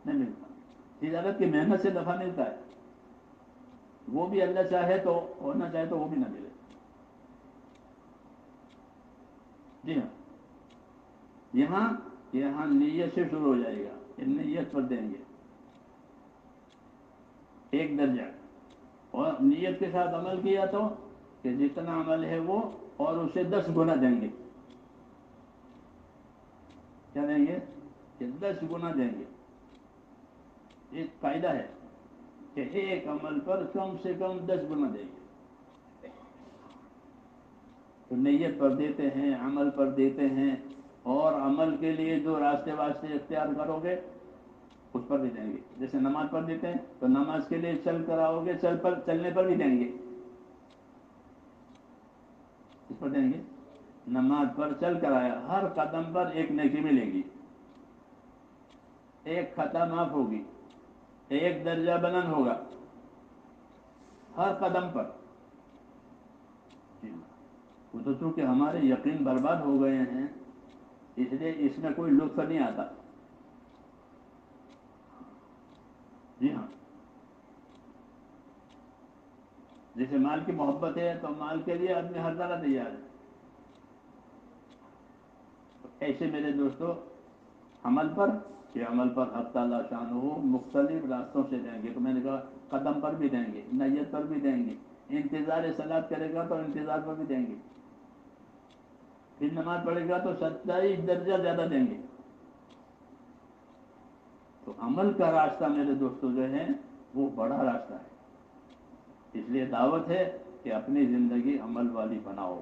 نہیں ملتا۔ تجارت کی محنت سے نفع ملتا ہے، وہ بھی اللہ چاہے تو، اور نہ چاہے تو وہ بھی نہ ملے۔ جی ہاں یہاں نیت سے شروع ہو جائے گا کہ نیت پر دیں گے ایک درجہ، اور نیت کے ساتھ عمل کیا تو کہ جتنا عمل ہے وہ اور اسے 10 گنا دیں گے۔ کیا دیں گے؟ کہ 10 گنا دیں گے۔ ایک فائدہ ہے کہ ایک عمل پر کم سے کم 10 گنا دیں گے۔ تو نیت پر دیتے ہیں، عمل پر دیتے ہیں، اور عمل کے لیے جو راستے واسطے اختیار کرو گے اس پر بھی دیں گے۔ جیسے نماز پر دیتے ہیں تو نماز کے لیے چل کر آؤ گے، چلنے پر بھی دیں گے، اس پر دیں گے۔ نماز پر چل کر آیا، ہر قدم پر ایک نیکی ملے گی، ایک خطا معاف ہوگی، ایک درجہ بلند ہوگا ہر قدم پر۔ وہ تو چونکہ ہمارے یقین برباد ہو گئے ہیں اس لیے اس میں کوئی لطف نہیں آتا۔ جی ہاں جیسے مال کی محبت ہے تو مال کے لیے آدمی ہر طرح تیار ہے، ایسے میرے دوستو عمل پر کہ عمل پر حق تعالیٰ شان ہو مختلف راستوں سے دیں گے. تو میں نے کہا قدم پر بھی دیں گے, نیت پر بھی دیں گے, انتظار صلاۃ کرے گا تو انتظار پر بھی دیں گے, پھر نماز پڑھے گا تو 27 درجہ زیادہ دیں گے. تو عمل کا راستہ میرے دوستو جو ہے وہ بڑا راستہ ہے. اس لیے دعوت ہے کہ اپنی زندگی عمل والی بناؤ.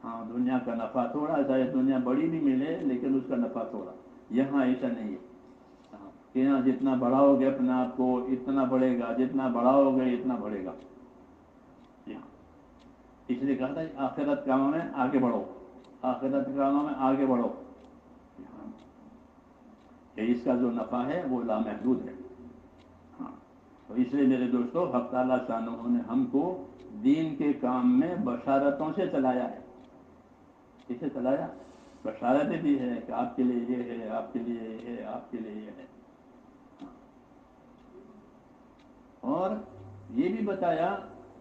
ہاں دنیا کا نفع تھوڑا, چاہے دنیا بڑی بھی ملے لیکن اس کا نفع تھوڑا. یہاں ایسا نہیں ہے کہ یہاں جتنا بڑھاؤ گے اپنے آپ کو اتنا بڑھے گا, جتنا بڑھاؤ گے اتنا بڑھے گا. یہاں اس لیے کہا تھا آخرت کاموں میں آگے بڑھو, آخرت کاموں میں آگے بڑھو. کہ اس کا جو نفع ہے وہ لامحدود ہے. ہاں تو اس لیے میرے دوستو حق تعالیٰ شانہ نے ہم کو دین کے کام میں بشارتوں سے چلایا ہے. کسے چلایا؟ بشارتیں بھی ہے کہ آپ کے لیے یہ ہے, آپ کے لیے یہ ہے, آپ کے لیے یہ ہے. اور یہ بھی بتایا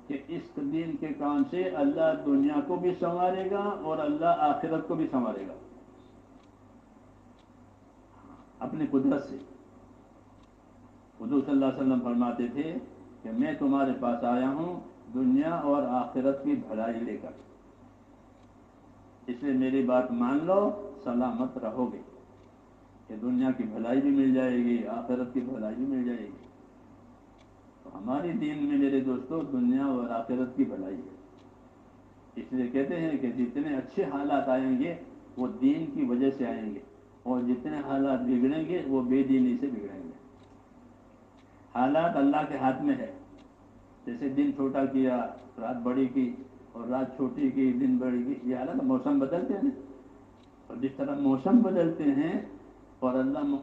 کہ اس دین کے کام سے اللہ دنیا کو بھی سنوارے گا اور اللہ آخرت کو بھی سنوارے گا اپنی قدرت سے. حضور صلی اللہ علیہ وسلم فرماتے تھے کہ میں تمہارے پاس آیا ہوں دنیا اور آخرت کی بھلائی لے کر, اس لیے میری بات مان لو, سلامت رہو گے. کہ دنیا کی بھلائی بھی مل جائے گی, آخرت کی بھلائی بھی مل جائے گی. تو ہماری دین میں میرے دوستو دنیا اور آخرت کی بھلائی ہے. اس لیے کہتے ہیں کہ جتنے اچھے حالات آئیں گے وہ دین کی وجہ سے آئیں گے, اور جتنے حالات بگڑیں گے وہ بے دینی سے بگڑیں گے. حالات اللہ کے ہاتھ میں ہے. جیسے دن چھوٹا کیا, رات بڑی کی, اور رات چھوٹی کی, دن بڑی کی, یہ حالات موسم بدلتے ہیں. اور جس طرح موسم بدلتے ہیں اور اللہ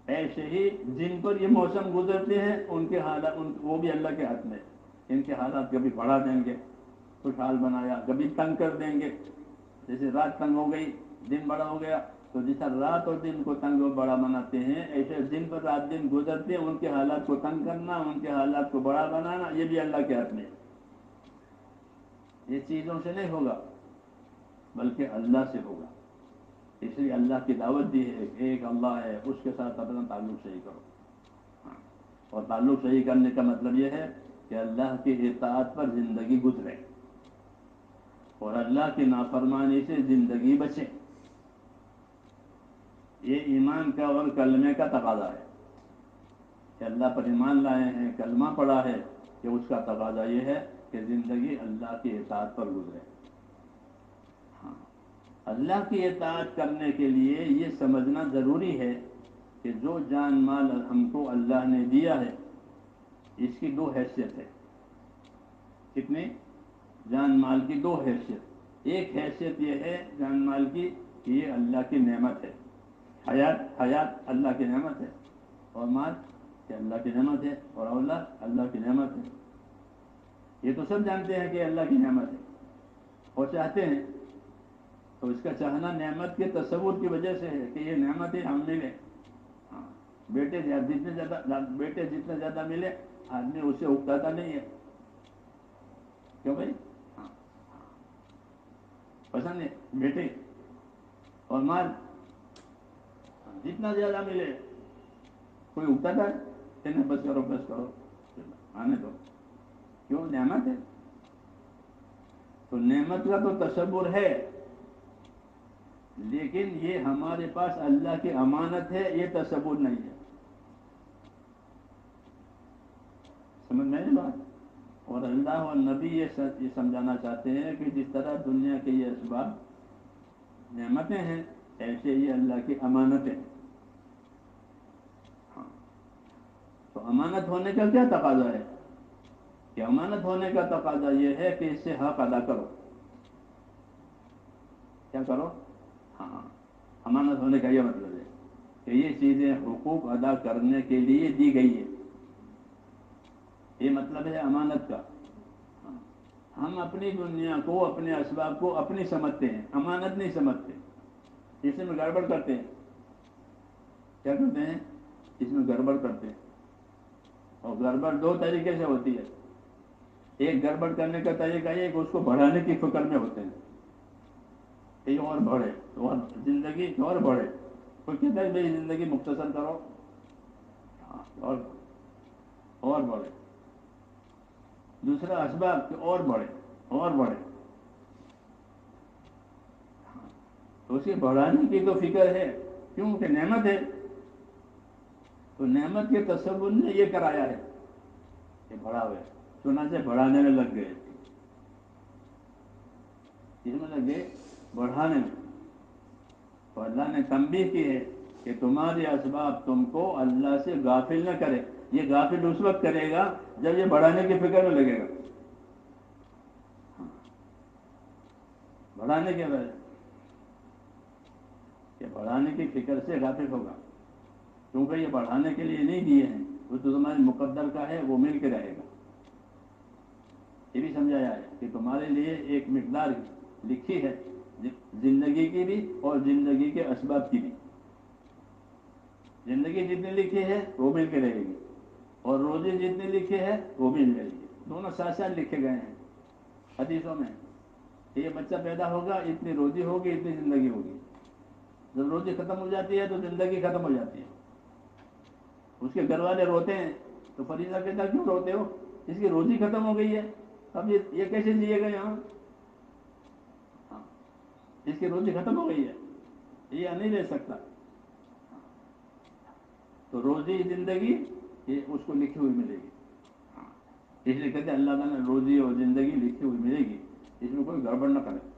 ایسے ہی جن پر یہ موسم گزرتے ہیں ان کے حالات وہ بھی اللہ کے ہاتھ میں. ان کے حالات کبھی بڑھا دیں گے, خوشحال بنایا, کبھی تنگ کر دیں گے. جیسے رات تنگ ہو گئی, دن بڑا ہو گیا, تو جیسا رات اور دن کو تنگ و بڑا بناتے ہیں ایسے دن پر رات دن گزرتے ہیں ان کے حالات کو تنگ کرنا, ان کے حالات کو بڑا بنانا, یہ بھی اللہ کے ہاتھ میں. یہ چیزوں سے نہیں ہوگا بلکہ اللہ سے ہوگا. اس لیے اللہ کی دعوت دی ہے کہ ایک اللہ ہے, اس کے ساتھ اپنا تعلق صحیح کرو. اور تعلق صحیح کرنے کا مطلب یہ ہے کہ اللہ کی اطاعت پر زندگی گزرے اور اللہ کی نافرمانی سے زندگی بچے. یہ ایمان کا اور کلمے کا تقاضا ہے کہ اللہ پر ایمان لائے ہیں, کلمہ پڑھا ہے, کہ اس کا تقاضا یہ ہے کہ زندگی اللہ کی اطاعت پر گزرے. ہاں اللہ کی اطاعت کرنے کے لیے یہ سمجھنا ضروری ہے کہ جو جان مال ہم کو اللہ نے دیا ہے اس کی 2 حیثیت ہے. کتنی؟ جان مال کی 2 حیثیت. ایک حیثیت یہ ہے جان مال کی کہ یہ اللہ کی نعمت ہے. حیات اللہ کی نعمت ہے, اور مال کہ اللہ کی نعمت ہے, اور اولاد اللہ کی نعمت ہے. یہ تو سب جانتے ہیں کہ اللہ کی نعمت ہے اور چاہتے ہیں. تو اس کا چاہنا نعمت کے تصور کی وجہ سے ہے کہ یہ نعمتیں ہم ملے. بیٹے جتنے زیادہ ملے آدمی اسے اکتاتا نہیں ہے. کیوں بھائی؟ پسند ہے بیٹے اور مال جتنا زیادہ ملے کوئی اکتاتا ہے کہ نہیں بس کرو آنے دو. کیوں؟ نعمت ہے. تو نعمت کا تو تصور ہے لیکن یہ ہمارے پاس اللہ کی امانت ہے, یہ تصور نہیں ہے. سمجھ میں نہیں بات؟ اور اللہ اور نبی یہ سمجھانا چاہتے ہیں کہ جس طرح دنیا کے یہ اسباب نعمتیں ہیں ایسے ہی اللہ کی امانتیں ہیں. ہاں تو امانت ہونے کا کیا تقاضا ہے؟ کہ امانت ہونے کا تقاضا یہ ہے کہ اس سے حق ادا کرو. کیا کرو؟ ہاں امانت ہونے کا یہ مطلب ہے کہ یہ چیزیں حقوق ادا کرنے کے لیے دی گئی ہے. یہ مطلب ہے امانت کا. ہم اپنی دنیا کو, اپنے اسباب کو اپنی سمجھتے ہیں, امانت نہیں سمجھتے. اس میں گڑبڑ کرتے ہیں. کیا کرتے ہیں؟ اس میں گڑبڑ کرتے ہیں. اور گڑبڑ 2 طریقے سے ہوتی ہے. ایک گڑبڑ کرنے کا طریقہ یہ کہ اس کو بڑھانے کی فکر میں ہوتے ہیں. کہ اور بڑھے، اور زندگی اور بڑھے. کوئی کہتا ہے بھائی زندگی مختصر کرو، ہاں، اور بڑھے. دوسرا اسباب کہ اور بڑھے، اور بڑھے. تو اسے بڑھانے کی تو فکر ہے، کیونکہ نعمت ہے. تو نعمت کے تصور نے یہ کرایا ہے کہ بڑھا ہوئے، چنانچہ بڑھانے میں لگ گئے، اس میں لگ گئے بڑھانے میں. تو اللہ نے تنبیہ کی ہے کہ تمہارے اسباب تم کو اللہ سے غافل نہ کرے. یہ غافل اس وقت کرے گا جب یہ بڑھانے کی فکر میں لگے گا، بڑھانے کے وجہ کہ بڑھانے کی فکر سے غافل ہوگا، کیونکہ یہ بڑھانے کے لیے نہیں دیے ہیں، وہ تو تمہارے مقدر کا ہے، وہ مل کے رہے گا. یہ بھی سمجھایا ہے کہ تمہارے لیے ایک مقدار لکھی ہے زندگی کی بھی اور زندگی کے اسباب کی بھی. زندگی جتنی لکھی ہے وہ مل کے رہے گی، اور روزی جتنی لکھی ہے وہ بھی مل رہے گی. دونوں ساتھ ساتھ لکھے گئے ہیں حدیثوں میں. یہ بچہ پیدا ہوگا، اتنی روزی ہوگی، اتنی زندگی ہوگی. جب روزی ختم ہو جاتی ہے تو زندگی ختم ہو جاتی ہے. اس کے گھر والے روتے ہیں تو فریضہ کہتا کیوں روتے ہو؟ اس کی روزی ختم ہو گئی ہے، اب یہ کیسے جیے گا یہاں؟ ہاں، اس کی روزی ختم ہو گئی ہے، یہ نہیں رہ سکتا. تو روزی زندگی یہ اس کو لکھی ہوئی ملے گی. اس لیے کہتے ہیں اللہ تعالیٰ نے روزی اور زندگی لکھی ہوئی ملے گی، اس میں کوئی گڑبڑ نہ کرے.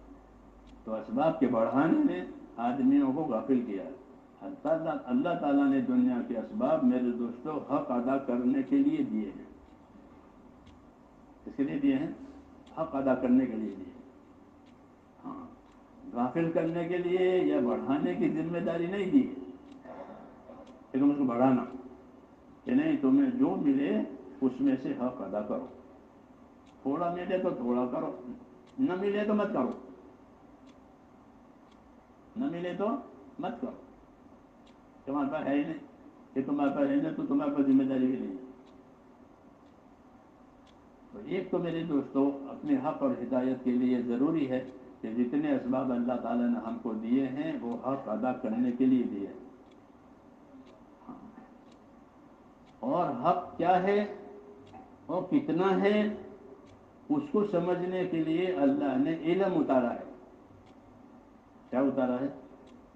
تو اسباب کے بڑھانے میں آدمیوں کو غافل کیا ہے. اللہ تعالیٰ نے دنیا کے اسباب میرے دوستوں حق ادا کرنے کے لیے دیے ہیں. اس کے لیے دیے ہیں، حق ادا کرنے کے لیے دیے. ہاں، غافل کرنے کے لیے یا بڑھانے کی ذمہ داری نہیں دی کہ تم اس کو بڑھانا، کہ نہیں تمہیں جو ملے اس میں سے حق ادا کرو. تھوڑا ملے تو تھوڑا کرو، نہ ملے تو مت کرو، نہ ملے تو مت کرو. تمہارے پاس ہے ہی نہیں، کہ تمہارے پاس ہے نہیں تو تمہارے پاس ذمہ داری بھی نہیں ہے. تو ایک تو میرے دوستو اپنے حق اور ہدایت کے لیے ضروری ہے کہ جتنے اسباب اللہ تعالیٰ نے ہم کو دیے ہیں وہ حق ادا کرنے کے لیے دیے. اور حق کیا ہے اور کتنا ہے اس کو سمجھنے کے لیے اللہ نے علم اتارا ہے. کیا اتارا ہے؟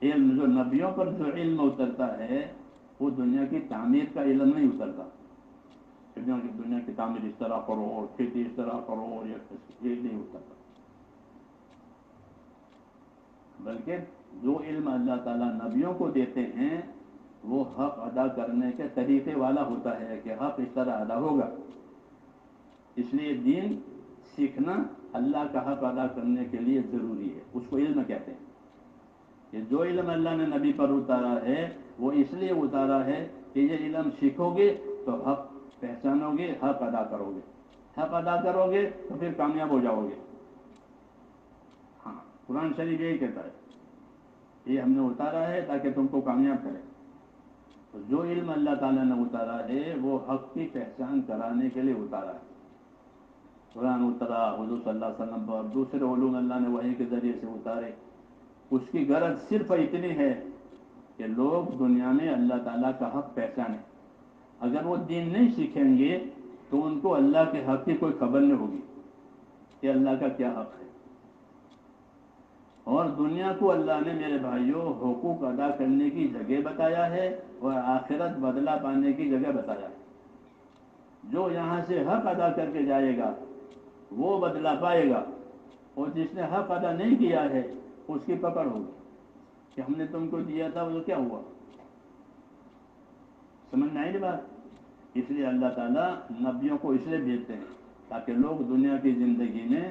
علم. جو نبیوں پر جو علم اترتا ہے وہ دنیا کی تعمیر کا علم نہیں اترتا. دنیا کی تعمیر اس طرح کرو اور کھیتی اس طرح کرو، اور یہ نہیں اترتا. بلکہ جو علم اللہ تعالیٰ نبیوں کو دیتے ہیں وہ حق ادا کرنے کے طریقے والا ہوتا ہے کہ حق اس طرح ادا ہوگا. اس لیے دین سیکھنا اللہ کا حق ادا کرنے کے لیے ضروری ہے. اس کو علم کہتے ہیں. کہ جو علم اللہ نے نبی پر اتارا ہے وہ اس لیے اتارا ہے کہ یہ علم سیکھو گے تو حق پہچانو گے، حق ادا کرو گے. حق ادا کرو گے تو پھر کامیاب ہو جاؤ گے. ہاں، قرآن شریف یہی کہتا ہے، یہ ہم نے اتارا ہے تاکہ تم کو کامیاب کرے. تو جو علم اللہ تعالیٰ نے اتارا ہے وہ حق کی پہچان کرانے کے لیے اتارا ہے. قرآن اترا حضور صلی اللہ علیہ وسلم پر، دوسرے علوم اللہ نے وحی کے ذریعے سے اتارے. اس کی غرض صرف اتنی ہے کہ لوگ دنیا میں اللہ تعالیٰ کا حق پہچانیں. اگر وہ دین نہیں سیکھیں گے تو ان کو اللہ کے حق کی کوئی خبر نہیں ہوگی کہ اللہ کا کیا حق ہے. اور دنیا کو اللہ نے میرے بھائیوں حقوق ادا کرنے کی جگہ بتایا ہے اور آخرت بدلہ پانے کی جگہ بتایا ہے. جو یہاں سے حق ادا کر کے جائے گا وہ بدلہ پائے گا، اور جس نے حق ادا نہیں کیا ہے اس کی پکڑ ہوگی کہ ہم نے تم کو دیا تھا وہ کیا ہوا. سمجھ میں آئی نا بات؟ اس لیے اللہ تعالیٰ نبیوں کو اس لیے بھیجتے ہیں تاکہ لوگ دنیا کی زندگی میں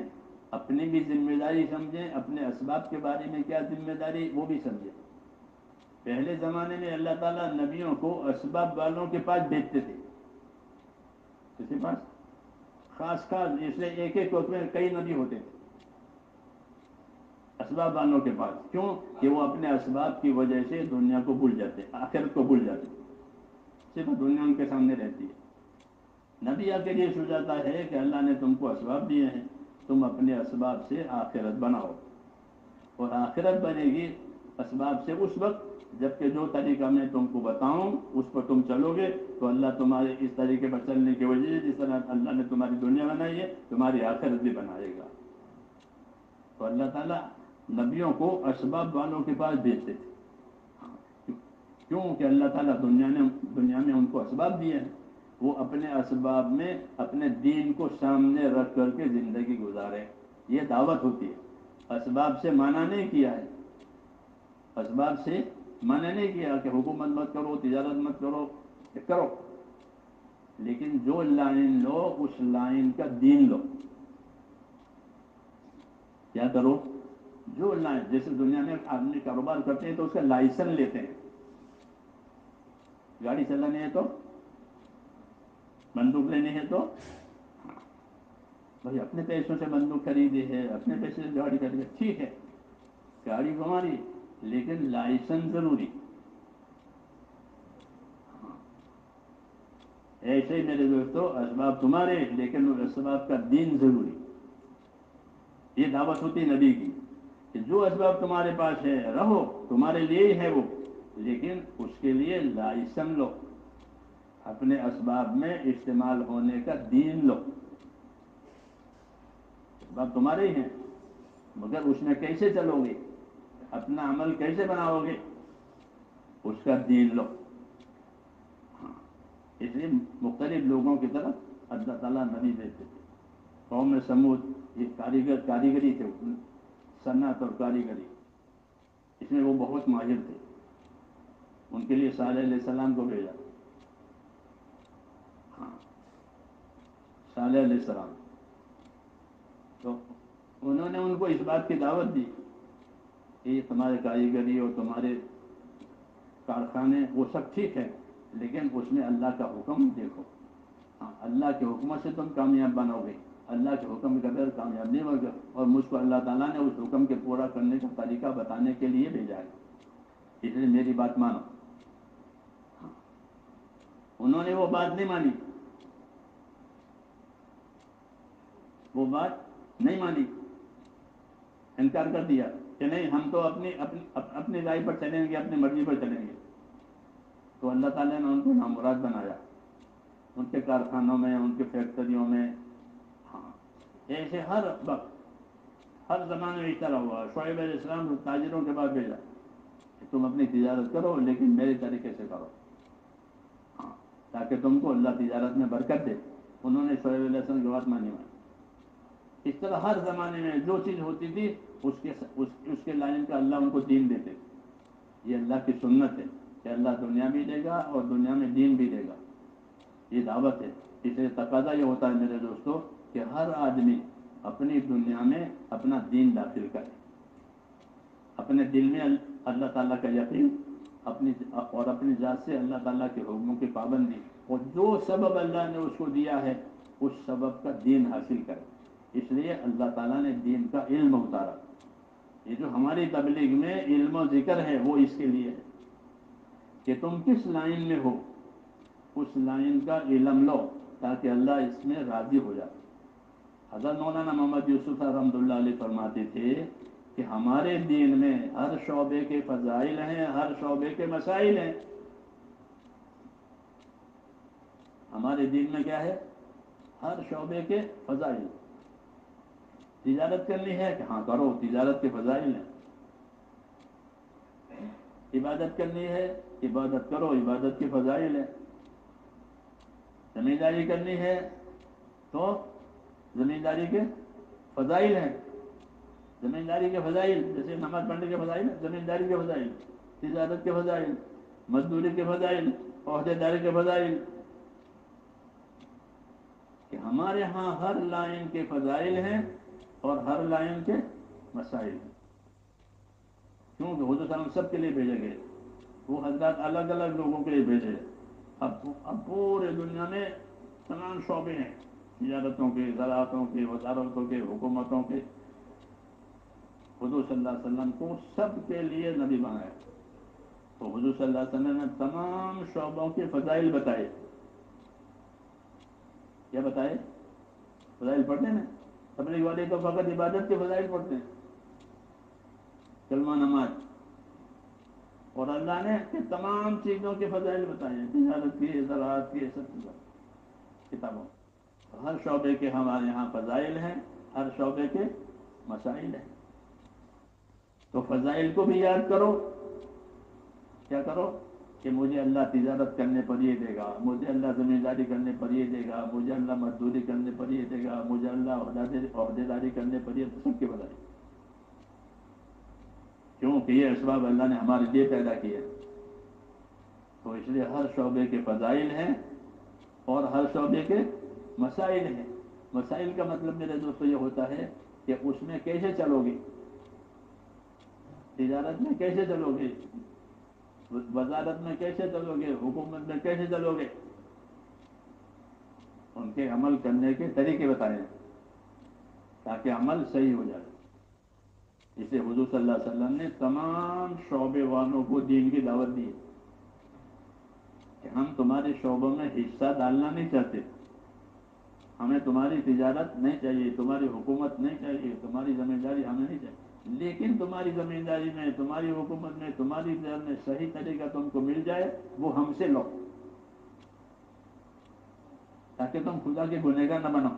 اپنی بھی ذمہ داری سمجھیں، اپنے اسباب کے بارے میں کیا ذمہ داری وہ بھی سمجھیں. پہلے زمانے میں اللہ تعالیٰ نبیوں کو اسباب والوں کے پاس بھیجتے تھے. کس کے پاس؟ خاص خاص، اس لیے ایک ایک وقت میں کئی نبی ہوتے تھے اسباب والوں کے پاس. کیوں؟ کہ وہ اپنے اسباب کی وجہ سے دنیا کو بھول جاتے، آخرت کو بھول جاتے. صرف دنیا ان کے سامنے رہتی ہے. نبی آ کے یہ سمجھاتا ہے کہ اللہ نے تم کو اسباب دیے ہیں، تم اپنے اسباب سے آخرت بناؤ. اور آخرت بنے گی اسباب سے اس وقت جبکہ جو طریقہ میں تم کو بتاؤں اس پر تم چلو گے تو اللہ تمہارے اس طریقے پر چلنے کی وجہ سے جس طرح اللہ نے تمہاری دنیا بنائی ہے تمہاری آخرت بھی بنائے گا. تو اللہ تعالیٰ نبیوں کو اسباب والوں کے پاس بھیجتے تھے. کیوں کہ اللہ تعالیٰ دنیا میں ان کو اسباب دیے ہیں. وہ اپنے اسباب میں اپنے دین کو سامنے رکھ کر کے زندگی گزارے. یہ دعوت ہوتی ہے. اسباب سے منع نہیں کیا ہے. اسباب سے منع نہیں کیا کہ حکومت مت کرو, تجارت مت کرو, کرو, لیکن جو لائن لو اس لائن کا دین لو. کیا کرو؟ جو لائن, جیسے دنیا میں آدمی کاروبار کرتے ہیں تو اس کا لائسنس لیتے ہیں. گاڑی چلانی ہے تو, بندوق لینی ہے تو, بھائی اپنے پیسوں سے بندوق خریدی ہے, اپنے پیسے سے گاڑی خریدی ہے, ٹھیک ہے, گاڑی ہماری, لیکن لائسنس ضروری. ایسے ہی میرے دوستو اسباب تمہارے لیکن اسباب کا دین ضروری. یہ دعوت ہوتی نبی کی کہ جو اسباب تمہارے پاس ہے رہو, تمہارے لیے ہی ہے وہ, لیکن اس کے لیے لائسنس لو, اپنے اسباب میں استعمال ہونے کا دین لو. اسباب تمہارے ہی ہیں مگر اس میں کیسے چلو گے, اپنا عمل کیسے بناؤ گے, اس کا دین لو. اس لیے مختلف لوگوں کی طرف اللہ تعالیٰ نبی دیتے تھے. قوم سمود یہ کاریگری تھے, صنعت اور کاریگری, اس میں وہ بہت ماہر تھے. ان کے لیے صالح علیہ السلام کو بھیجا. صالح علیہ السلام تو انہوں نے ان کو اس بات کی دعوت دی کہ یہ تمہارے کاریگری اور تمہارے کارخانے وہ سب ٹھیک ہے, لیکن اس میں اللہ کا حکم دیکھو. اللہ کے حکم سے تم کامیاب بنو گے, اللہ کے حکم کے بغیر کامیاب نہیں ہوگا. اور مجھ کو اللہ تعالیٰ نے اس حکم کے پورا کرنے کا طریقہ بتانے کے لیے بھیجا ہے, اس لیے میری بات مانو. انہوں نے وہ بات نہیں مانی, وہ بات نہیں مانی, انکار کر دیا کہ نہیں ہم تو اپنی رائے پر چلیں گے, اپنی مرضی پر چلیں گے. تو اللہ تعالیٰ نے ان کو نامراد بنایا, ان کے کارخانوں میں, ان کے فیکٹریوں میں. ایسے ہر وقت ہر زمانے میں اس طرح ہوا. شعیب علیہ السلام تاجروں کے بعد بھیجا کہ تم اپنی تجارت کرو لیکن میرے طریقے سے کرو, تاکہ تم کو اللہ تجارت میں برکت دے. انہوں نے شعیب علیہ السلام کی بات مانی. اس طرح ہر زمانے میں جو چیز ہوتی تھی اس کے لائن کا اللہ ان کو دین دیتے. یہ اللہ کی سنت ہے کہ اللہ دنیا بھی دے گا اور دنیا میں دین بھی دے گا. یہ دعوت ہے. اس لیے تقاضا یہ ہوتا ہے میرے دوستو کہ ہر آدمی اپنی دنیا میں اپنا دین داخل کرے, اپنے دل میں اللہ تعالیٰ کا یقین, اور اپنی ذات سے اللہ تعالیٰ کے حکموں کی پابندی, اور جو سبب اللہ نے اس کو دیا ہے اس سبب کا دین حاصل کرے. اس لیے اللہ تعالیٰ نے دین کا علم اتارا. یہ جو ہماری تبلیغ میں علم و ذکر ہے وہ اس کے لیے ہے کہ تم کس لائن میں ہو اس لائن کا علم لو تاکہ اللہ اس میں راضی ہو جائے. حضرت مولانا محمد یوسف صاحب رحمۃ اللہ علیہ فرماتے تھے کہ ہمارے دین میں ہر شعبے کے فضائل ہیں, ہر شعبے کے مسائل ہیں. ہمارے دین میں کیا ہے؟ ہر شعبے کے فضائل. تجارت کرنی ہے کہ ہاں کرو, تجارت کے فضائل ہیں. عبادت کرنی ہے, عبادت کرو, عبادت کے فضائل ہیں. زمینداری کرنی ہے تو زمینداری کے فضائل ہیں. زمینداری کے فضائل جیسے نماز پڑھنے کے فضائل, زمینداری کے فضائل, تجارت کے فضائل, مزدوری کے فضائل, عہدے داری کے فضائل. کہ ہمارے ہاں ہر لائن کے فضائل ہیں اور ہر لائن کے مسائل ہیں. کیونکہ حضور صلی اللہ علیہ وسلم سب کے لیے بھیجے گئے. وہ حضرات الگ الگ لوگوں کے لیے بھیجے. اب پورے دنیا میں تمام شعبے ہیں, تجارتوں کے, زراعتوں کے, وزارتوں کے, حکومتوں کے. حضور صلی اللہ علیہ وسلم کو سب کے لیے نبی بنایا. تو حضور صلی اللہ علیہ وسلم نے تمام شعبوں کے فضائل بتائے. کیا بتائے؟ فضائل پڑھتے ہیں نا. تبلیغ والے تو فقط عبادت کے فضائل پڑھتے ہیں. کلمہ نماز، اور اللہ نے کہ تمام چیزوں کے فضائل بتائے ہیں، تجارت کی، زراعت کی، سب چیزوں کتابوں، ہر شعبے کے ہمارے یہاں فضائل ہیں، ہر شعبے کے مسائل ہیں. تو فضائل کو بھی یاد کرو. کیا کرو کہ مجھے اللہ تجارت کرنے پر یہ دے گا، مجھے اللہ زمینداری کرنے پر یہ دے گا، مجھے اللہ مزدوری کرنے پر یہ دے گا، مجھے اللہ عہدیداری کرنے پر یہ، سب کے بدائے. کیونکہ یہ اسباب اللہ نے ہمارے لیے پیدا کیے، تو اس لیے ہر شعبے کے فضائل ہیں اور ہر شعبے کے مسائل ہیں. مسائل کا مطلب میرے دوستو یہ ہوتا ہے کہ اس میں کیسے چلو گے، تجارت میں کیسے چلو گے، وزارت میں کیسے چلو گے، حکومت میں کیسے چلو گے، ان کے عمل کرنے کے طریقے بتائیں تاکہ عمل صحیح ہو جائے. اسے حضور صلی اللہ علیہ وسلم نے تمام شعبے والوں کو دین کی دعوت دی کہ ہم تمہارے شعبوں میں حصہ ڈالنا نہیں چاہتے، ہمیں تمہاری تجارت نہیں چاہیے، تمہاری حکومت نہیں چاہیے، تمہاری زمینداری ہمیں نہیں چاہیے، لیکن تمہاری زمینداری میں، تمہاری حکومت میں، تمہاری تجارت میں صحیح طریقہ تم کو مل جائے وہ ہم سے لو، تاکہ تم خدا کے گنہگار نہ بنو.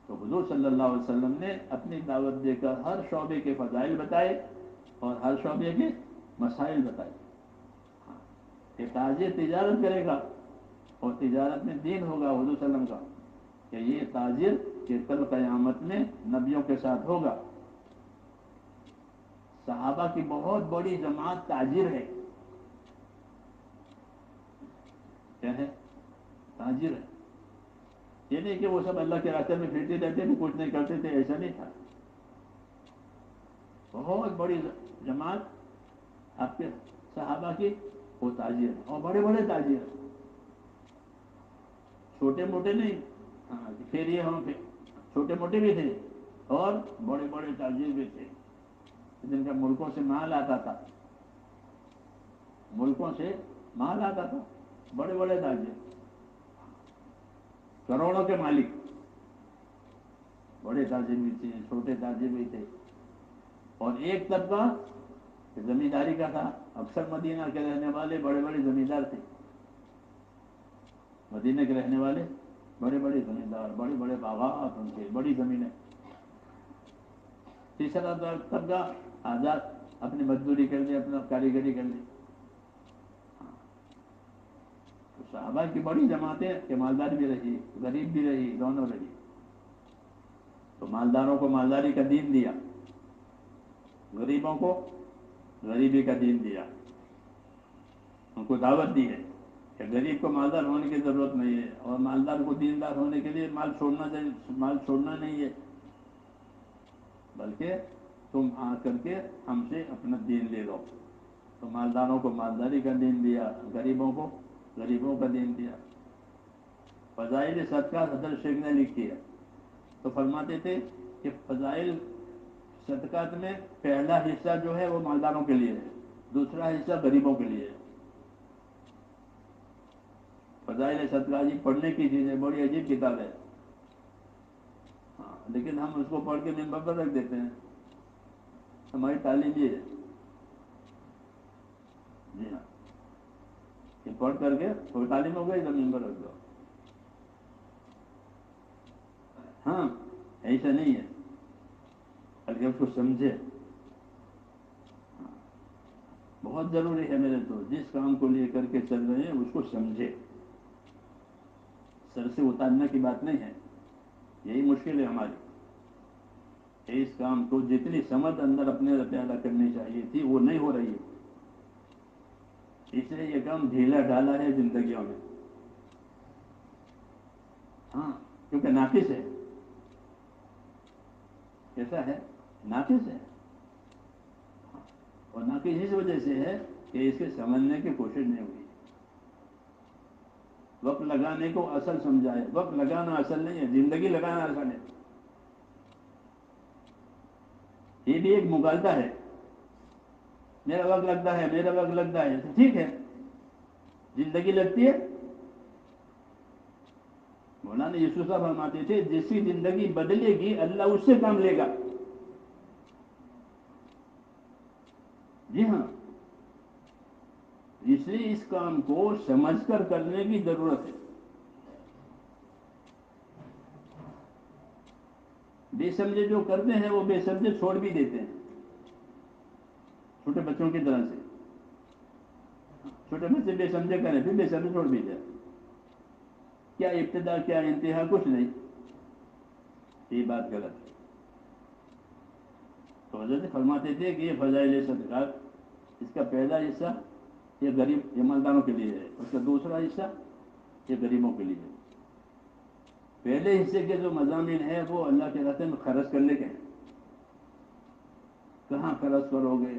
تو حضور صلی اللہ علیہ وسلم نے اپنی دعوت دے کر ہر شعبے کے فضائل بتائے اور ہر شعبے کے مسائل بتائے. کہ تاجر تجارت کرے گا اور تجارت میں دین ہوگا حضور صلی اللہ علیہ وسلم کا، کہ یہ تاجر کہ کل قیامت میں نبیوں کے ساتھ ہوگا. صحابہ کی بہت بڑی جماعت تاجر ہے. کیا ہے؟ تاجر ہے. یہ نہیں کہ وہ سب اللہ کے راستے میں پھرتے رہتے تھے، کچھ نہیں کرتے تھے، ایسا نہیں تھا. بہت بڑی جماعت آپ کے صحابہ کی وہ تاجر ہے، اور بڑے بڑے تاجر ہیں، چھوٹے موٹے نہیں. ہاں پھر یہ ہم چھوٹے موٹے بھی تھے اور بڑے بڑے تاجر بھی تھے، جن کا ملکوں سے مال آتا تھا، ملکوں سے مال آتا تھا. بڑے بڑے تاجر، کروڑوں کے مالک، بڑے تاجر بھی تھے، چھوٹے تاجر بھی تھے. اور ایک طبقہ زمینداری کا تھا. اکثر مدینہ کے رہنے والے بڑے بڑے زمیندار تھے، مدینہ کے رہنے والے بڑے بڑے زمیندار، بڑے بڑے باغات، ان کے بڑی زمینیں. تیسرا طبقہ آزاد، اپنی مزدوری کر لی، اپنا کاریگری کر لی. تو صحابہ کی بڑی جماعتیں کہ مالدار بھی رہی، غریب بھی رہی، دونوں رہی. تو مالداروں کو مالداری کا دین دیا، غریبوں کو غریبی کا دین دیا. ان کو دعوت دی ہے کہ غریب کو مالدار ہونے کی ضرورت نہیں ہے، اور مالدار کو دیندار ہونے کے لیے مال چھوڑنا نہیں ہے، بلکہ تم آ کر کے ہم سے اپنا دین لے لو. تو مالداروں کو مالداری کا دین دیا، غریبوں کو غریبوں کا دین دیا. فضائل صدقات حضرت شیخ نے لکھی ہے، تو فرماتے تھے کہ فضائل صدقات میں پہلا حصہ جو ہے وہ مالداروں کے لیے ہے، دوسرا حصہ غریبوں کے لیے ہے. فضائل صدقہ جی پڑھنے کی چیز ہے، بڑی عجیب کتاب ہے. ہاں لیکن ہم اس کو پڑھ کے ممبر پر رکھ دیتے ہیں. ہماری تعلیم یہ ہے جی ہاں کہ پڑھ کر کے تھوڑی تعلیم ہو گئی تو ممبر رکھ دو. ہاں ایسا نہیں ہے، بلکہ اس کو سمجھے. بہت ضروری ہے میرے دوست، جس کام کو لے کر کے چل رہے ہیں اس کو سمجھے، سر سے اتارنے کی بات نہیں ہے. یہی مشکل ہے ہماری. اس کام کو جتنی سمجھ اندر اپنے پیدا کرنی چاہیے تھی وہ نہیں ہو رہی ہے، اس لیے یہ کام ڈھیلا ڈالا ہے زندگیوں میں. ہاں کیونکہ ناقص ہے. کیسا ہے؟ ناقص ہے. اور ناقص اس وجہ سے ہے کہ اسے سمجھنے کی کوشش نہیں ہوئی. وقت لگانے کو اصل سمجھائے. وقت لگانا اصل نہیں ہے، زندگی لگانا اصل ہے. یہ بھی ایک مغالطہ ہے. میرا وقت لگتا ہے، میرا وقت لگتا ہے، تو ٹھیک ہے، زندگی لگتی ہے. مولانا یوسف صاحب فرماتے تھے جس کی زندگی بدلے گی اللہ اس سے کام لے گا. جی ہاں، اس لیے اس کام کو سمجھ کر کرنے کی ضرورت ہے. بے سمجھے جو کرتے ہیں وہ بے سمجھے چھوڑ بھی دیتے ہیں، چھوٹے بچوں کی طرح سے. چھوٹے بچے بے سمجھے کریں پھر بے سمجھے چھوڑ بھی جائے. کیا ابتدا کیا انتہا، کچھ نہیں. یہ بات غلط ہے. تو حضرت فرماتے تھے کہ یہ فضائل صدقات، اس کا پہلا حصہ یہ غریب ایمانداروں کے لیے ہے، اس کا دوسرا حصہ یہ غریبوں کے لیے ہے. پہلے حصے کے جو مضامین ہیں وہ اللہ کے راستے میں خرچ کرنے کے ہیں. کہاں خرچ کرو گے؟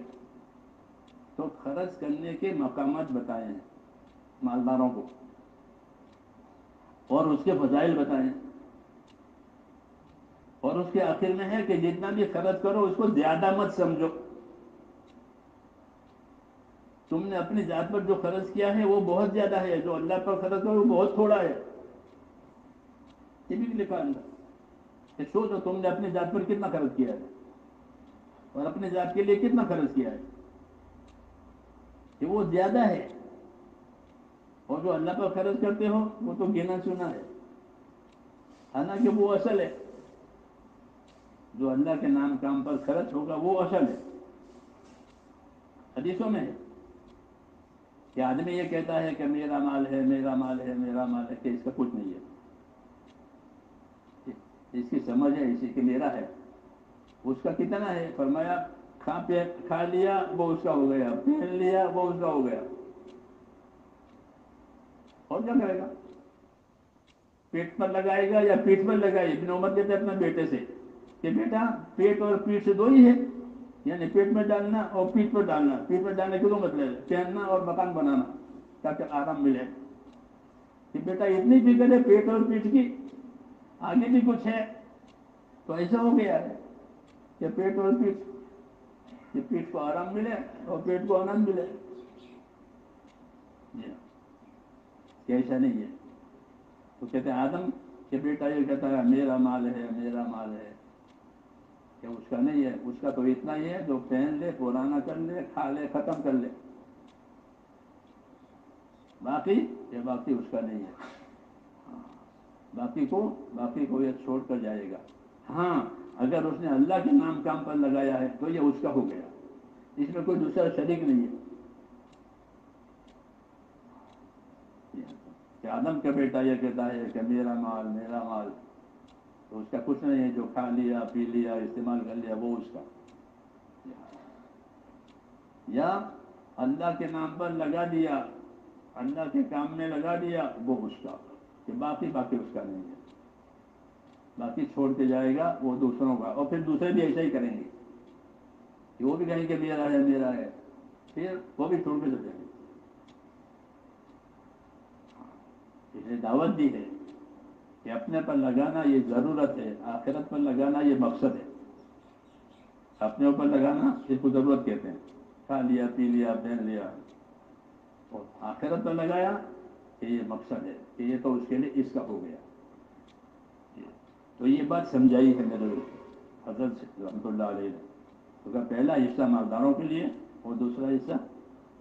تو خرچ کرنے کے مقامات بتائے ہیں مالداروں کو، اور اس کے فضائل بتائیں. اور اس کے آخر میں ہے کہ جتنا بھی خرچ کرو اس کو زیادہ مت سمجھو. تم نے اپنی ذات پر جو خرچ کیا ہے وہ بہت زیادہ ہے، جو اللہ پر خرچ کرو وہ بہت تھوڑا ہے. یہ بھی لکھا اندر کہ سوچو تم نے اپنی ذات پر کتنا خرچ کیا ہے اور اپنی ذات کے لیے کتنا خرچ کیا ہے، کہ وہ زیادہ ہے. اور جو اللہ پر خرچ کرتے ہو وہ تو گنا چنا ہے، حالانکہ وہ اصل ہے. جو اللہ کے نام کام پر خرچ ہوگا وہ اصل ہے. حدیثوں میں ہے کہ آدمی یہ کہتا ہے کہ میرا مال ہے، میرا مال ہے، میرا مال ہے، کہ اس کا کچھ نہیں ہے. اس کی سمجھ ہے اسی کہ میرا ہے. اس کا کتنا ہے؟ فرمایا کھا لیا وہ اس کا ہو گیا، پہن لیا وہ اس کا ہو گیا. اور کیا کرے گا؟ پیٹ پر لگائے گا یا پیٹھ پر لگائے؟ ابن عمر کہتے اپنے بیٹے سے کہ بیٹا پیٹ اور پیٹھ سے دو ہی ہے، یعنی پیٹ میں ڈالنا اور پیٹھ پر ڈالنا. پیٹھ پر ڈالنے کے دو مطلب ہے، پہننا اور مکان بنانا تاکہ آرام ملے. کہ بیٹا اتنی فکر ہے پیٹ اور پیٹھ کی، آگے بھی کچھ ہے. تو ایسا ہو گیا ہے کہ پیٹ اور پیٹھ، کہ پیٹھ کو آرام ملے اور پیٹ کو آنند ملے. جی کہ ایسا نہیں ہے. تو کہتے ہیں آدم کہ بیٹا یہ کہتا ہے میرا مال ہے، میرا مال ہے، کہ اس کا نہیں ہے. اس کا تو اتنا ہی ہے جو پہن لے، پرانا کر لے، کھا لے، ختم کر لے. باقی اس کا نہیں ہے. باقی کو یہ چھوڑ کر جائے گا. ہاں اگر اس نے اللہ کے نام کام پر لگایا ہے تو یہ اس کا ہو گیا، اس میں کوئی دوسرا شریک نہیں ہے. کہ آدم کا بیٹا یہ کہتا ہے کہ میرا مال، میرا مال، تو اس کا کچھ نہیں ہے. جو کھا لیا، پی لیا، استعمال کر لیا وہ اس کا. یا اللہ کے نام پر لگا دیا، اللہ کے کام میں لگا دیا وہ اس کا. کہ باقی اس کا نہیں ہے. باقی چھوڑ کے جائے گا وہ دوسروں کا. اور پھر دوسرے بھی ایسا ہی کریں گے کہ وہ بھی کہیں کہ میرا ہے، میرا ہے، پھر وہ بھی چھوڑ کے چلے جائیں گے. اس نے دعوت دی ہے کہ اپنے پر لگانا یہ ضرورت ہے، آخرت پر لگانا یہ مقصد ہے. اپنے اوپر لگانا اس کو ضرورت کہتے ہیں. کھا لیا، پی لیا، پہن لیا. اور آخرت پر لگایا کہ یہ مقصد ہے، کہ یہ تو اس کے لیے اس کا ہو گیا. تو یہ بات سمجھائی ہے میرے حضرت رحمۃ اللہ علیہ نے. تو کہ پہلا حصہ مالداروں کے لیے اور دوسرا حصہ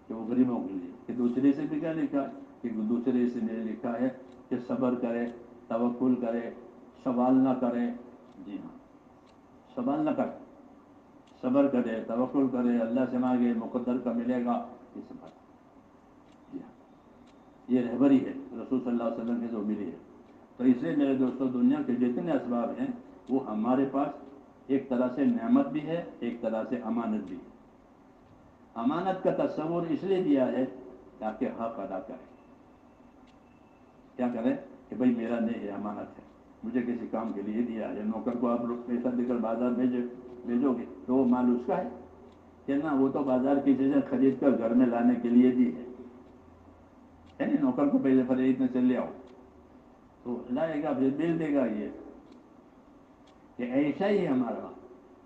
کہ وہ غریبوں کے لیے. کہ دوسرے سے بھی کیا لکھا ہے؟ کہ دوسرے سے میں لکھا ہے کہ صبر کرے، توکل کرے، سوال نہ کرے. جی ہاں، سوال نہ کرے، صبر کرے، توکل کرے، اللہ سے مانگے، مقدر کا ملے گا. یہ سب بات. جی ہاں، یہ رہبری ہے رسول صلی اللہ علیہ وسلم کی جو ملی ہے. تو اس لیے میرے دوستوں دنیا کے جتنے اسباب ہیں وہ ہمارے پاس ایک طرح سے نعمت بھی ہے، ایک طرح سے امانت بھی ہے. امانت کا تصور اس لیے دیا ہے تاکہ حق ادا کرے. کیا کرے کہ بھائی میرا نہیں ہے، امانت ہے، مجھے کسی کام کے لیے دیا ہے. نوکر کو آپ لوگ پیسہ دے کر بازار بھیجو گے تو وہ مال اس کا ہے کہ نہ؟ وہ تو بازار کی چیزیں خرید کر گھر میں لانے کے لیے دی ہے. نوکر کو پہلے خرید میں چل لے آؤ تو لائے گا، پھر بل دے گا. یہ کہ ایسا ہی ہے ہمارا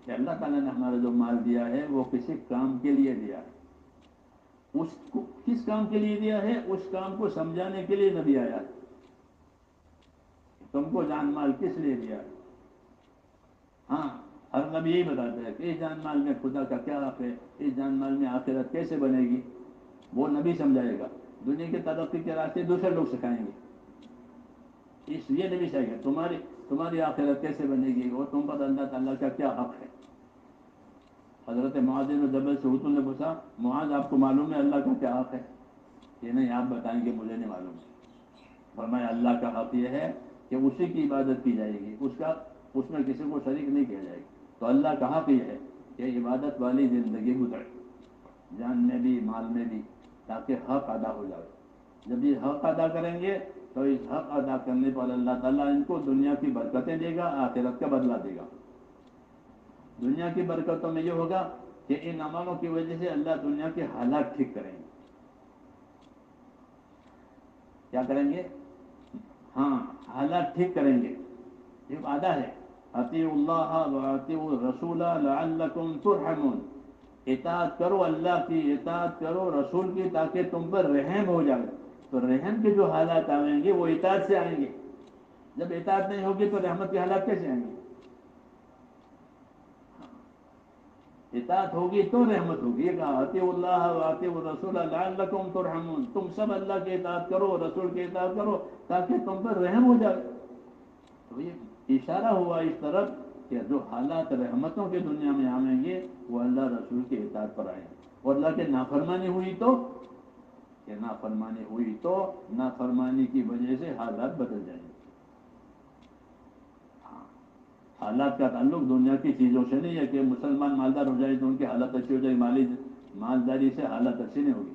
کہ اللہ تعالیٰ نے ہمارا جو مال دیا ہے وہ کسی کام کے لیے دیا ہے. اس کو کس کام کے لیے دیا ہے؟ اس کام کو سمجھانے کے لیے نبی آیا ہے. تم کو جان مال کس لیے دیا ہے؟ ہاں ہر نبی یہی بتاتا ہے کہ اس جان مال میں خدا کا کیا حق ہے، اس جان مال میں آخرت کیسے بنے گی، وہ نبی سمجھائے گا۔ دنیا کی ترقی کے راستے دوسرے لوگ سکھائیں گے، اس لیے نبی چاہیے گا تمہاری آخرت کیسے بنے گی اور تم پر اللہ تعالیٰ کا کیا حق ہے۔ حضرت معاذ بن جبل سے حضور نے پوچھا، معاذ آپ کو معلوم ہے اللہ کا کیا حق ہے؟ یہ نہیں، آپ بتائیں گے مجھے نہیں معلوم۔ فرمایا اللہ کا حق یہ ہے کہ اسی کی عبادت کی جائے گی، اس میں کسی کو شریک نہیں کیا جائے گا۔ تو اللہ کا حق یہ ہے کہ عبادت والی زندگی گزرے، جان میں بھی مال میں بھی، تاکہ حق ادا ہو جائے۔ جب یہ حق ادا کریں گے تو اس حق ادا کرنے پر اللہ تعالیٰ ان کو دنیا کی برکتیں دے گا، آخرت کا بدلہ دے گا۔ دنیا کی برکتوں میں یہ ہوگا کہ ان عملوں کی وجہ سے اللہ دنیا کے حالات ٹھیک کریں گے۔ کیا کریں گے؟ ہاں، حالات ٹھیک کریں گے۔ یہ وعدہ ہے، اطیعوا اللہ واطیعوا الرسول لعلکم ترحمون، اطاعت کرو اللہ کی، اطاعت کرو رسول کی، تاکہ تم پر رحم ہو جائے۔ تو رحم کے جو حالات آئیں گے وہ اطاعت سے آئیں گے۔ جب اطاعت نہیں ہوگی تو رحمت کے حالات کیسے آئیں گے؟ اطاعت ہوگی تو رحمت ہوگی۔ یہ کہا اطیعوا اللہ واطیعوا الرسول لعلکم ترحمون، تم سب اللہ کی اطاعت کرو، رسول کی اطاعت کرو، تاکہ تم پر رحم ہو جائے۔ تو یہ اشارہ ہوا اس طرف کہ جو حالات رحمتوں کے دنیا میں آئیں گے وہ اللہ رسول کی اطاعت پر آئیں گے، اور اللہ کے نافرمانی ہوئی تو نافرمانی کی وجہ سے حالات بدل جائیں گے۔ حالات کا تعلق دنیا کی چیزوں سے نہیں ہے کہ مسلمان مالدار ہو جائے تو ان کی حالت اچھی ہو جائے۔ مالداری سے حالت اچھی نہیں ہوگی۔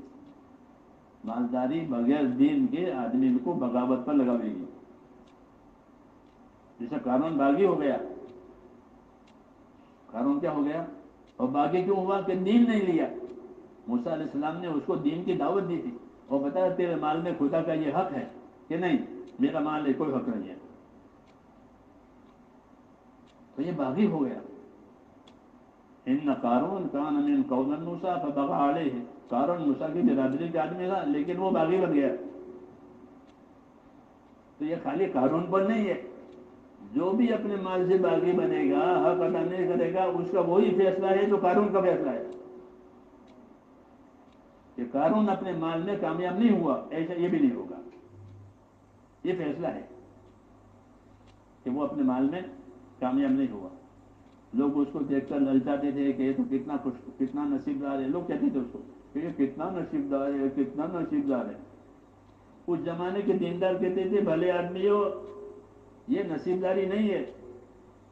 مالداری بغیر دین کے آدمی کو بغاوت پر لگاوے گی۔ جیسے قارون باغی ہو گیا، قارون کیا ہو گیا؟ اور باغی کیوں ہوا؟ کہ دین نہیں لیا۔ موسیٰ علیہ السلام نے اس کو دین کی دعوت دی تھی اور بتایا تیرے مال میں خدا کا یہ حق ہے کہ نہیں، میرا مال ہے، کوئی حق نہیں ہے۔ تو یہ باغی ہو گیا۔ ان قارون کان من قوم موسیٰ فبغى علیہ، قارون موسیٰ کی برادری کا آدمی تھا لیکن وہ باغی بن گیا۔ تو یہ خالی قارون پر نہیں ہے، جو بھی اپنے مال سے باغی بنے گا، حق ادا نہیں کرے گا، اس کا وہی فیصلہ ہے جو قارون کا فیصلہ ہے۔ کہ قارون اپنے مال میں کامیاب نہیں ہوا، ایسا یہ بھی نہیں ہوگا۔ یہ فیصلہ ہے کہ وہ اپنے مال میں کامیاب نہیں ہوا۔ لوگ اس کو دیکھ کر للچاتے تھے کہ یہ تو کتنا نصیبدار ہے۔ لوگ کہتے تھے اس کو کہ یہ کتنا نصیبدار ہے، کتنا نصیبدار ہے۔ اس زمانے کے دیندار کہتے تھے بھلے آدمی ہو، یہ نصیبداری نہیں ہے۔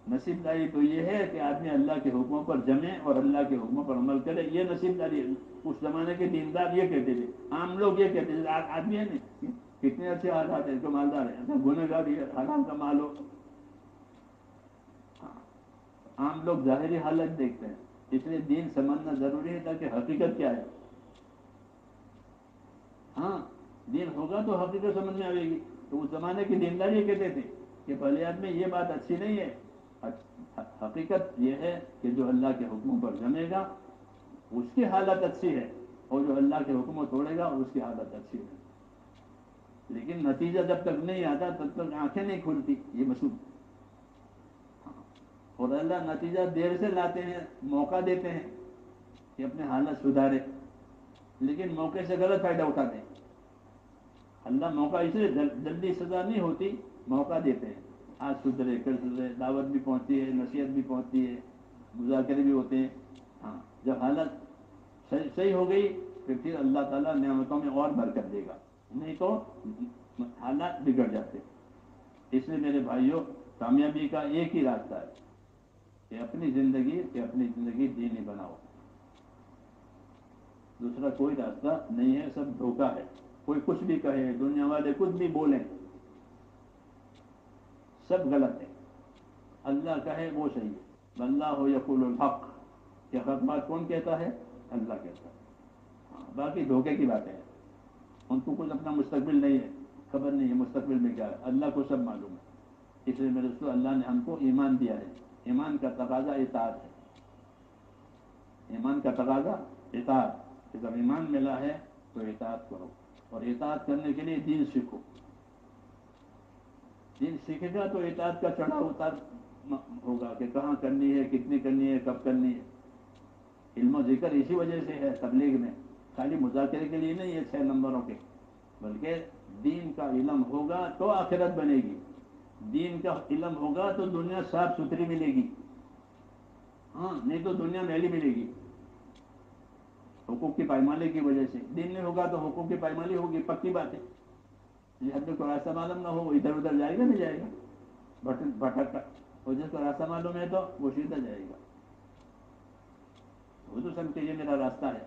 نصیبداری تو یہ ہے کہ آدمی اللہ کے حکموں پر جمے اور اللہ کے حکموں پر عمل کرے، یہ نصیبداری ہے۔ اس زمانے کے دیندار یہ کہتے تھے، عام لوگ یہ کہتے تھے۔ آدمی ہے نہیں، کتنے اچھے حالات ہیں، جو مالدار ہے، گنہگار ہے، حرام کا مال ہو۔ عام لوگ ظاہری حالت دیکھتے ہیں، اس لیے دین سمجھنا ضروری ہے تاکہ حقیقت کیا ہے۔ ہاں، دین ہوگا تو حقیقت سمجھ میں آئے گی۔ تو اس زمانے کے دیندار یہ کہتے تھے کہ بھلے آدمی یہ بات اچھی نہیں ہے، حقیقت یہ ہے کہ جو اللہ کے حکموں پر جمے گا اس کی حالت اچھی ہے، اور جو اللہ کے حکموں توڑے گا اس کی حالت اچھی ہے۔ لیکن نتیجہ جب تک نہیں آتا تب تک آنکھیں نہیں کھلتی، یہ مسئلہ۔ اور اللہ نتیجہ دیر سے لاتے ہیں، موقع دیتے ہیں کہ اپنے حالت سدھارے، لیکن موقع سے غلط فائدہ اٹھاتے ہیں۔ اللہ موقع اس لیے جلدی سزا نہیں ہوتی، موقع دیتے ہیں، آج سدھرے کل سدھرے، دعوت بھی پہنچتی ہے، نصیحت بھی پہنچتی ہے، مذاکرے بھی ہوتے ہیں۔ ہاں، جب حالت صحیح ہو گئی پھر اللہ تعالیٰ نعمتوں میں اور برکت دے گا، نہیں تو حالات بگڑ جاتے۔ اس لیے میرے بھائیوں، کامیابی کا ایک ہی راستہ ہے کہ اپنی زندگی دینی بناؤ۔ دوسرا کوئی راستہ نہیں ہے، سب دھوکہ ہے۔ کوئی کچھ بھی کہے، دنیا والے کچھ بھی بولیں، سب غلط ہے۔ اللہ کہے وہ صحیح ہے۔ واللہ یقول الحق، کہ حق بات کون کہتا ہے؟ اللہ کہتا ہے۔ باقی دھوکے کی باتیں ہیں، ان کو کچھ اپنا مستقبل نہیں ہے، خبر نہیں ہے مستقبل میں کیا ہے، اللہ کو سب معلوم ہے۔ اس لیے میرے دوستو، اللہ نے ہم کو ایمان دیا ہے، ایمان کا تقاضا اطاعت ہے۔ ایمان کا تقاضا اطاعت، کہ جب ایمان ملا ہے تو اطاعت کرو، اور اطاعت کرنے کے لیے دین سیکھو۔ دین سیکھے گا تو اطاعت کا چڑھاؤ اتار ہوگا کہ کہاں کرنی ہے، کتنی کرنی ہے، کب کرنی ہے۔ علم و ذکر اسی وجہ سے ہے تبلیغ میں، خالی مذاکرے کے لیے نہیں ہے 6 نمبروں کے، بلکہ دین کا علم ہوگا تو آخرت بنے گی، دین کا علم ہوگا تو دنیا صاف ستھری ملے گی، ہاں نہیں تو دنیا میلی ملے گی حقوق کی پائمالی کی وجہ سے۔ دین نہیں ہوگا تو حقوق کی پائمالی ہوگی، پکی بات ہے۔ جس آدمی کو راستہ معلوم نہ ہو وہ ادھر ادھر جائے گا، نہیں جائے گا، بھٹک کر، اور جس کو راستہ معلوم ہے تو وہ سیدھا جائے گا، وہ تو سمجھے یہ میرا راستہ ہے،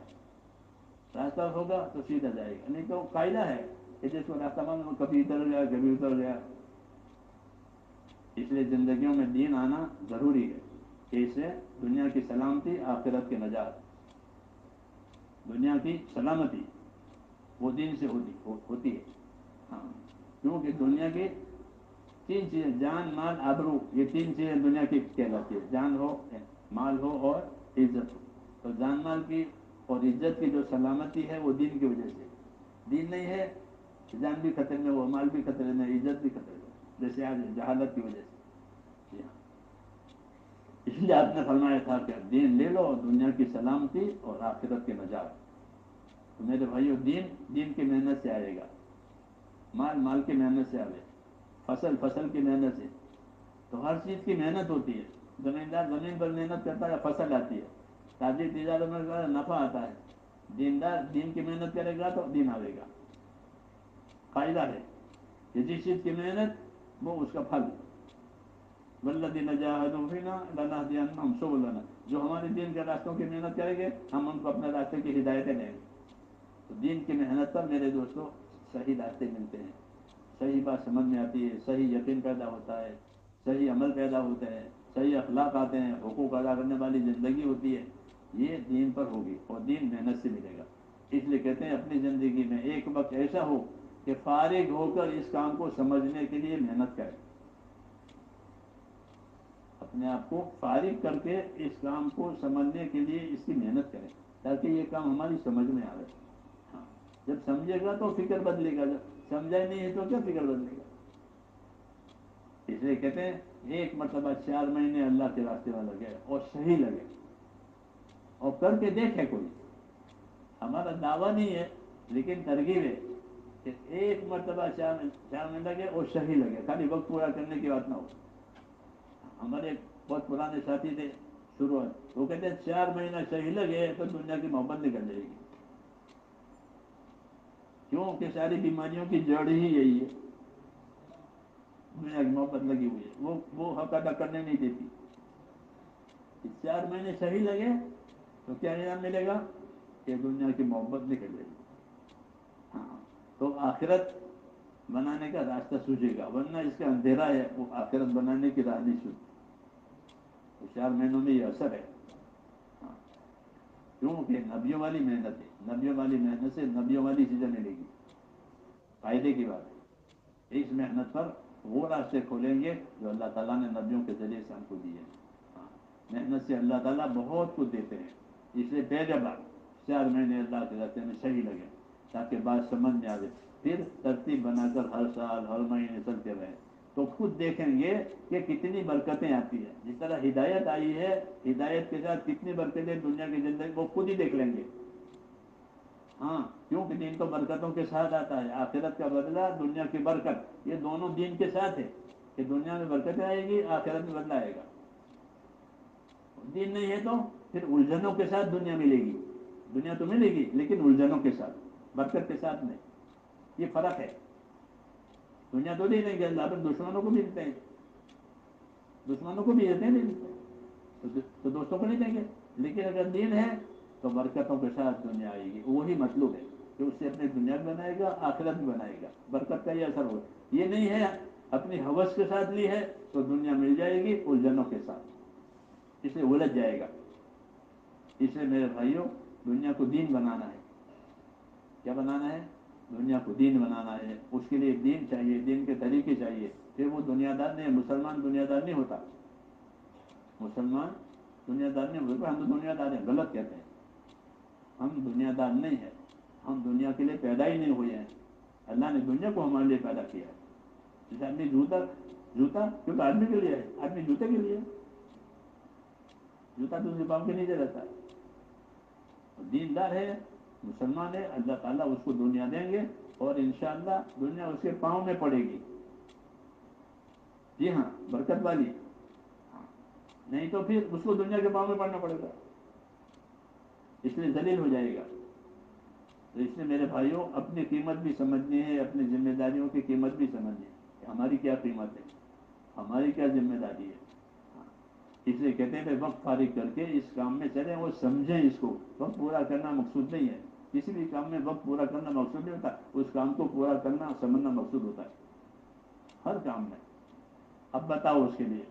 راستہ ہوگا تو سیدھا جائے گا، نہیں تو قاعدہ ہے کہ جس کو راستہ معلوم ہو کبھی ادھر گیا کبھی ادھر گیا۔ اس لیے زندگیوں میں دین آنا ضروری ہے کہ اس سے دنیا کی سلامتی، آخرت کی نجات، دنیا کی سلامتی وہ دین سے ہوتی ہے، ہاں، کیونکہ دنیا کی 3 چیزیں، جان مال آبرو، یہ 3 چیزیں دنیا کی کہلاتی ہے، جان ہو، مال ہو اور عزت ہو۔ تو جان مال کی اور عزت کی جو سلامتی ہے وہ دین کی وجہ سے، دین نہیں ہے جان بھی خطرے میں، وہ مال بھی خطرے میں، عزت بھی خطرے میں، جیسے آج جہالت کی وجہ سے۔ جی ہاں، اس لیے آپ نے فرمایا تھا کہ دین لے لو، دنیا کی سلامتی اور آخرت کی نجات۔ تو میرے بھائیو، دین کی محنت سے آئے گا، مال کی محنت سے آئے، فصل کی محنت سے، تو ہر چیز کی محنت ہوتی ہے۔ زمیندار زمین پر محنت کرتا ہے، فصل آتی ہے، تاجر تجارت میں نفع آتا ہے، دیندار دین کی محنت کرے گا تو دین آئے گا۔ قاعدہ ہے کہ جس چیز کی محنت وہ اس کا پھل، والذین جاہدوا فینا لنہدینہم سبلنا، جو ہمارے دین کے راستوں کی محنت کریں گے ہم ان کو اپنے راستے کی ہدایتیں دیں گے۔ تو دین کی محنت پر میرے دوستوں صحیح راستے ملتے ہیں، صحیح بات سمجھ میں آتی ہے، صحیح یقین پیدا ہوتا ہے، صحیح عمل پیدا ہوتے ہیں، صحیح اخلاق آتے ہیں، حقوق ادا کرنے والی زندگی ہوتی ہے، یہ دین پر ہوگی اور دین محنت سے ملے گا۔ اس لیے کہتے ہیں اپنی زندگی میں ایک وقت ایسا ہو کہ فارغ ہو کر اس کام کو سمجھنے کے لیے محنت کریں، اپنے آپ کو فارغ کر کے اس کام کو سمجھنے کے لیے اس کی محنت کریں تاکہ یہ کام ہماری سمجھ میں آئے۔ ہاں، جب سمجھے گا تو فکر بدلے گا، جب سمجھا ہی نہیں ہے تو کیا فکر بدلے گا۔ اس لیے کہتے ہیں ایک مرتبہ 4 مہینے اللہ کے راستے میں لگے اور صحیح لگے، اور کر کے دیکھے کوئی، ہمارا دعویٰ نہیں ہے لیکن ترغیب ہے کہ ایک مرتبہ 4 مہینے لگے اور صحیح لگے، خالی وقت پورا کرنے کی بات نہ ہو۔ ہمارے بہت پرانے ساتھی تھے شروعات، وہ کہتے ہیں 4 مہینہ صحیح لگے تو دنیا کی محبت نکل جائے گی، کیوں کہ ساری بیماریوں کی جڑ ہی یہی ہے، دنیا کی محبت لگی ہوئی ہے، وہ حق ادا کرنے نہیں دیتی۔ 4 مہینے صحیح لگے تو کیا انعام ملے گا کہ دنیا کی محبت نکل جائے گی، ہاں، تو آخرت بنانے کا راستہ سوجے گا، ورنہ اس کا اندھیرا ہے، وہ آخرت بنانے کی راہ نہیں سوچتی۔ تو 4 مہینوں میں یہ اثر ہے، ہاں، کیونکہ نبیوں والی محنت ہے، نبیوں والی محنت سے نبیوں والی چیزیں ملے گی، فائدے کی بات ہے۔ اس محنت پر وہ راستے کھولیں گے جو اللہ تعالیٰ نے نبیوں کے ذریعے سے ہم کو دیے ہیں، ہاں، محنت سے اللہ تعالیٰ بہت کچھ دیتے ہیں۔ اس لیے پہلے بات 4 مہینے اللہ کے راستے میں صحیح لگے تاکہ بات سمجھ میں آئے، پھر ترتیب بنا کر ہر سال ہر مہینے چلتے رہیں تو خود دیکھیں گے کہ کتنی برکتیں آتی ہیں۔ جس طرح ہدایت آئی ہے، ہدایت کے ساتھ کتنی برکتیں دنیا کی زندگی وہ خود ہی دیکھ لیں گے، ہاں، کیونکہ دین تو برکتوں کے ساتھ آتا ہے، آخرت کا بدلہ دنیا کی برکت، یہ دونوں دین کے ساتھ ہے کہ دنیا میں برکتیں آئے گی، آخرت میں بدلہ آئے گا۔ دین نہیں ہے تو پھر الجھنوں کے ساتھ دنیا ملے گی، دنیا تو ملے گی لیکن الجھنوں کے ساتھ، برکت کے ساتھ نہیں، یہ فرق ہے۔ دنیا تو دے دیں گے اللہ، پر دشمنوں کو بھی دیتے ہیں، دشمنوں کو بھی دیتے ہیں، تو دوستوں کو نہیں دیں گے، لیکن اگر دین ہے تو برکتوں کے ساتھ دنیا آئے گی، وہی مطلوب ہے کہ اس سے اپنی دنیا بھی بنائے گا، آخرت بھی بنائے گا، برکت کا یہ اثر ہوگا۔ یہ نہیں ہے اپنی ہوس کے ساتھ لی ہے تو دنیا مل جائے گی الجھنوں کے ساتھ، اس لیے الجھ جائے گا۔ اس لیے میرے بھائیوں، دنیا کو دین بنانا ہے، کیا بنانا ہے؟ دنیا کو دین بنانا ہے، اس کے لیے دین چاہیے، دین کے طریقے چاہیے، پھر وہ دنیا دار نہیں، مسلمان دنیا دار نہیں ہوتا، مسلمان دنیا دار نہیں ہوتا، ہم تو دنیا دار ہیں، غلط کہتے ہیں، ہم دنیا دار نہیں ہیں، ہم دنیا کے لیے پیدا ہی نہیں ہوئے ہیں، اللہ نے دنیا کو ہمارے لیے پیدا کیا ہے۔ جیسے آدمی جوتا کیونکہ آدمی کے لیے ہے، آدمی جوتے کے لیے ہے، جوتا تو اس کے پاؤں کے نیچے رہتا ہے۔ دیندار ہے، مسلمان ہے، اللہ تعالیٰ اس کو دنیا دیں گے اور انشاءاللہ دنیا اس کے پاؤں میں پڑے گی، جی ہاں، برکت والی۔ نہیں تو پھر اس کو دنیا کے پاؤں میں پڑنا پڑے گا، اس لیے ذلیل ہو جائے گا۔ تو اس لیے میرے بھائیوں، اپنی قیمت بھی سمجھنی ہے، اپنی ذمہ داریوں کی قیمت بھی سمجھنی ہے کہ ہماری کیا قیمت ہے، ہماری کیا ذمہ داری ہے۔ اس لیے کہتے ہیں کہ وقت فارغ کر کے اس کام میں چلیں اور سمجھیں اس کو۔ وقت پورا کرنا مقصود نہیں ہے، کسی بھی کام میں وقت پورا کرنا مقصود نہیں ہوتا، اس کام کو پورا کرنا سمجھنا مقصود ہوتا ہے، ہر کام میں۔ اب بتاؤ اس کے لیے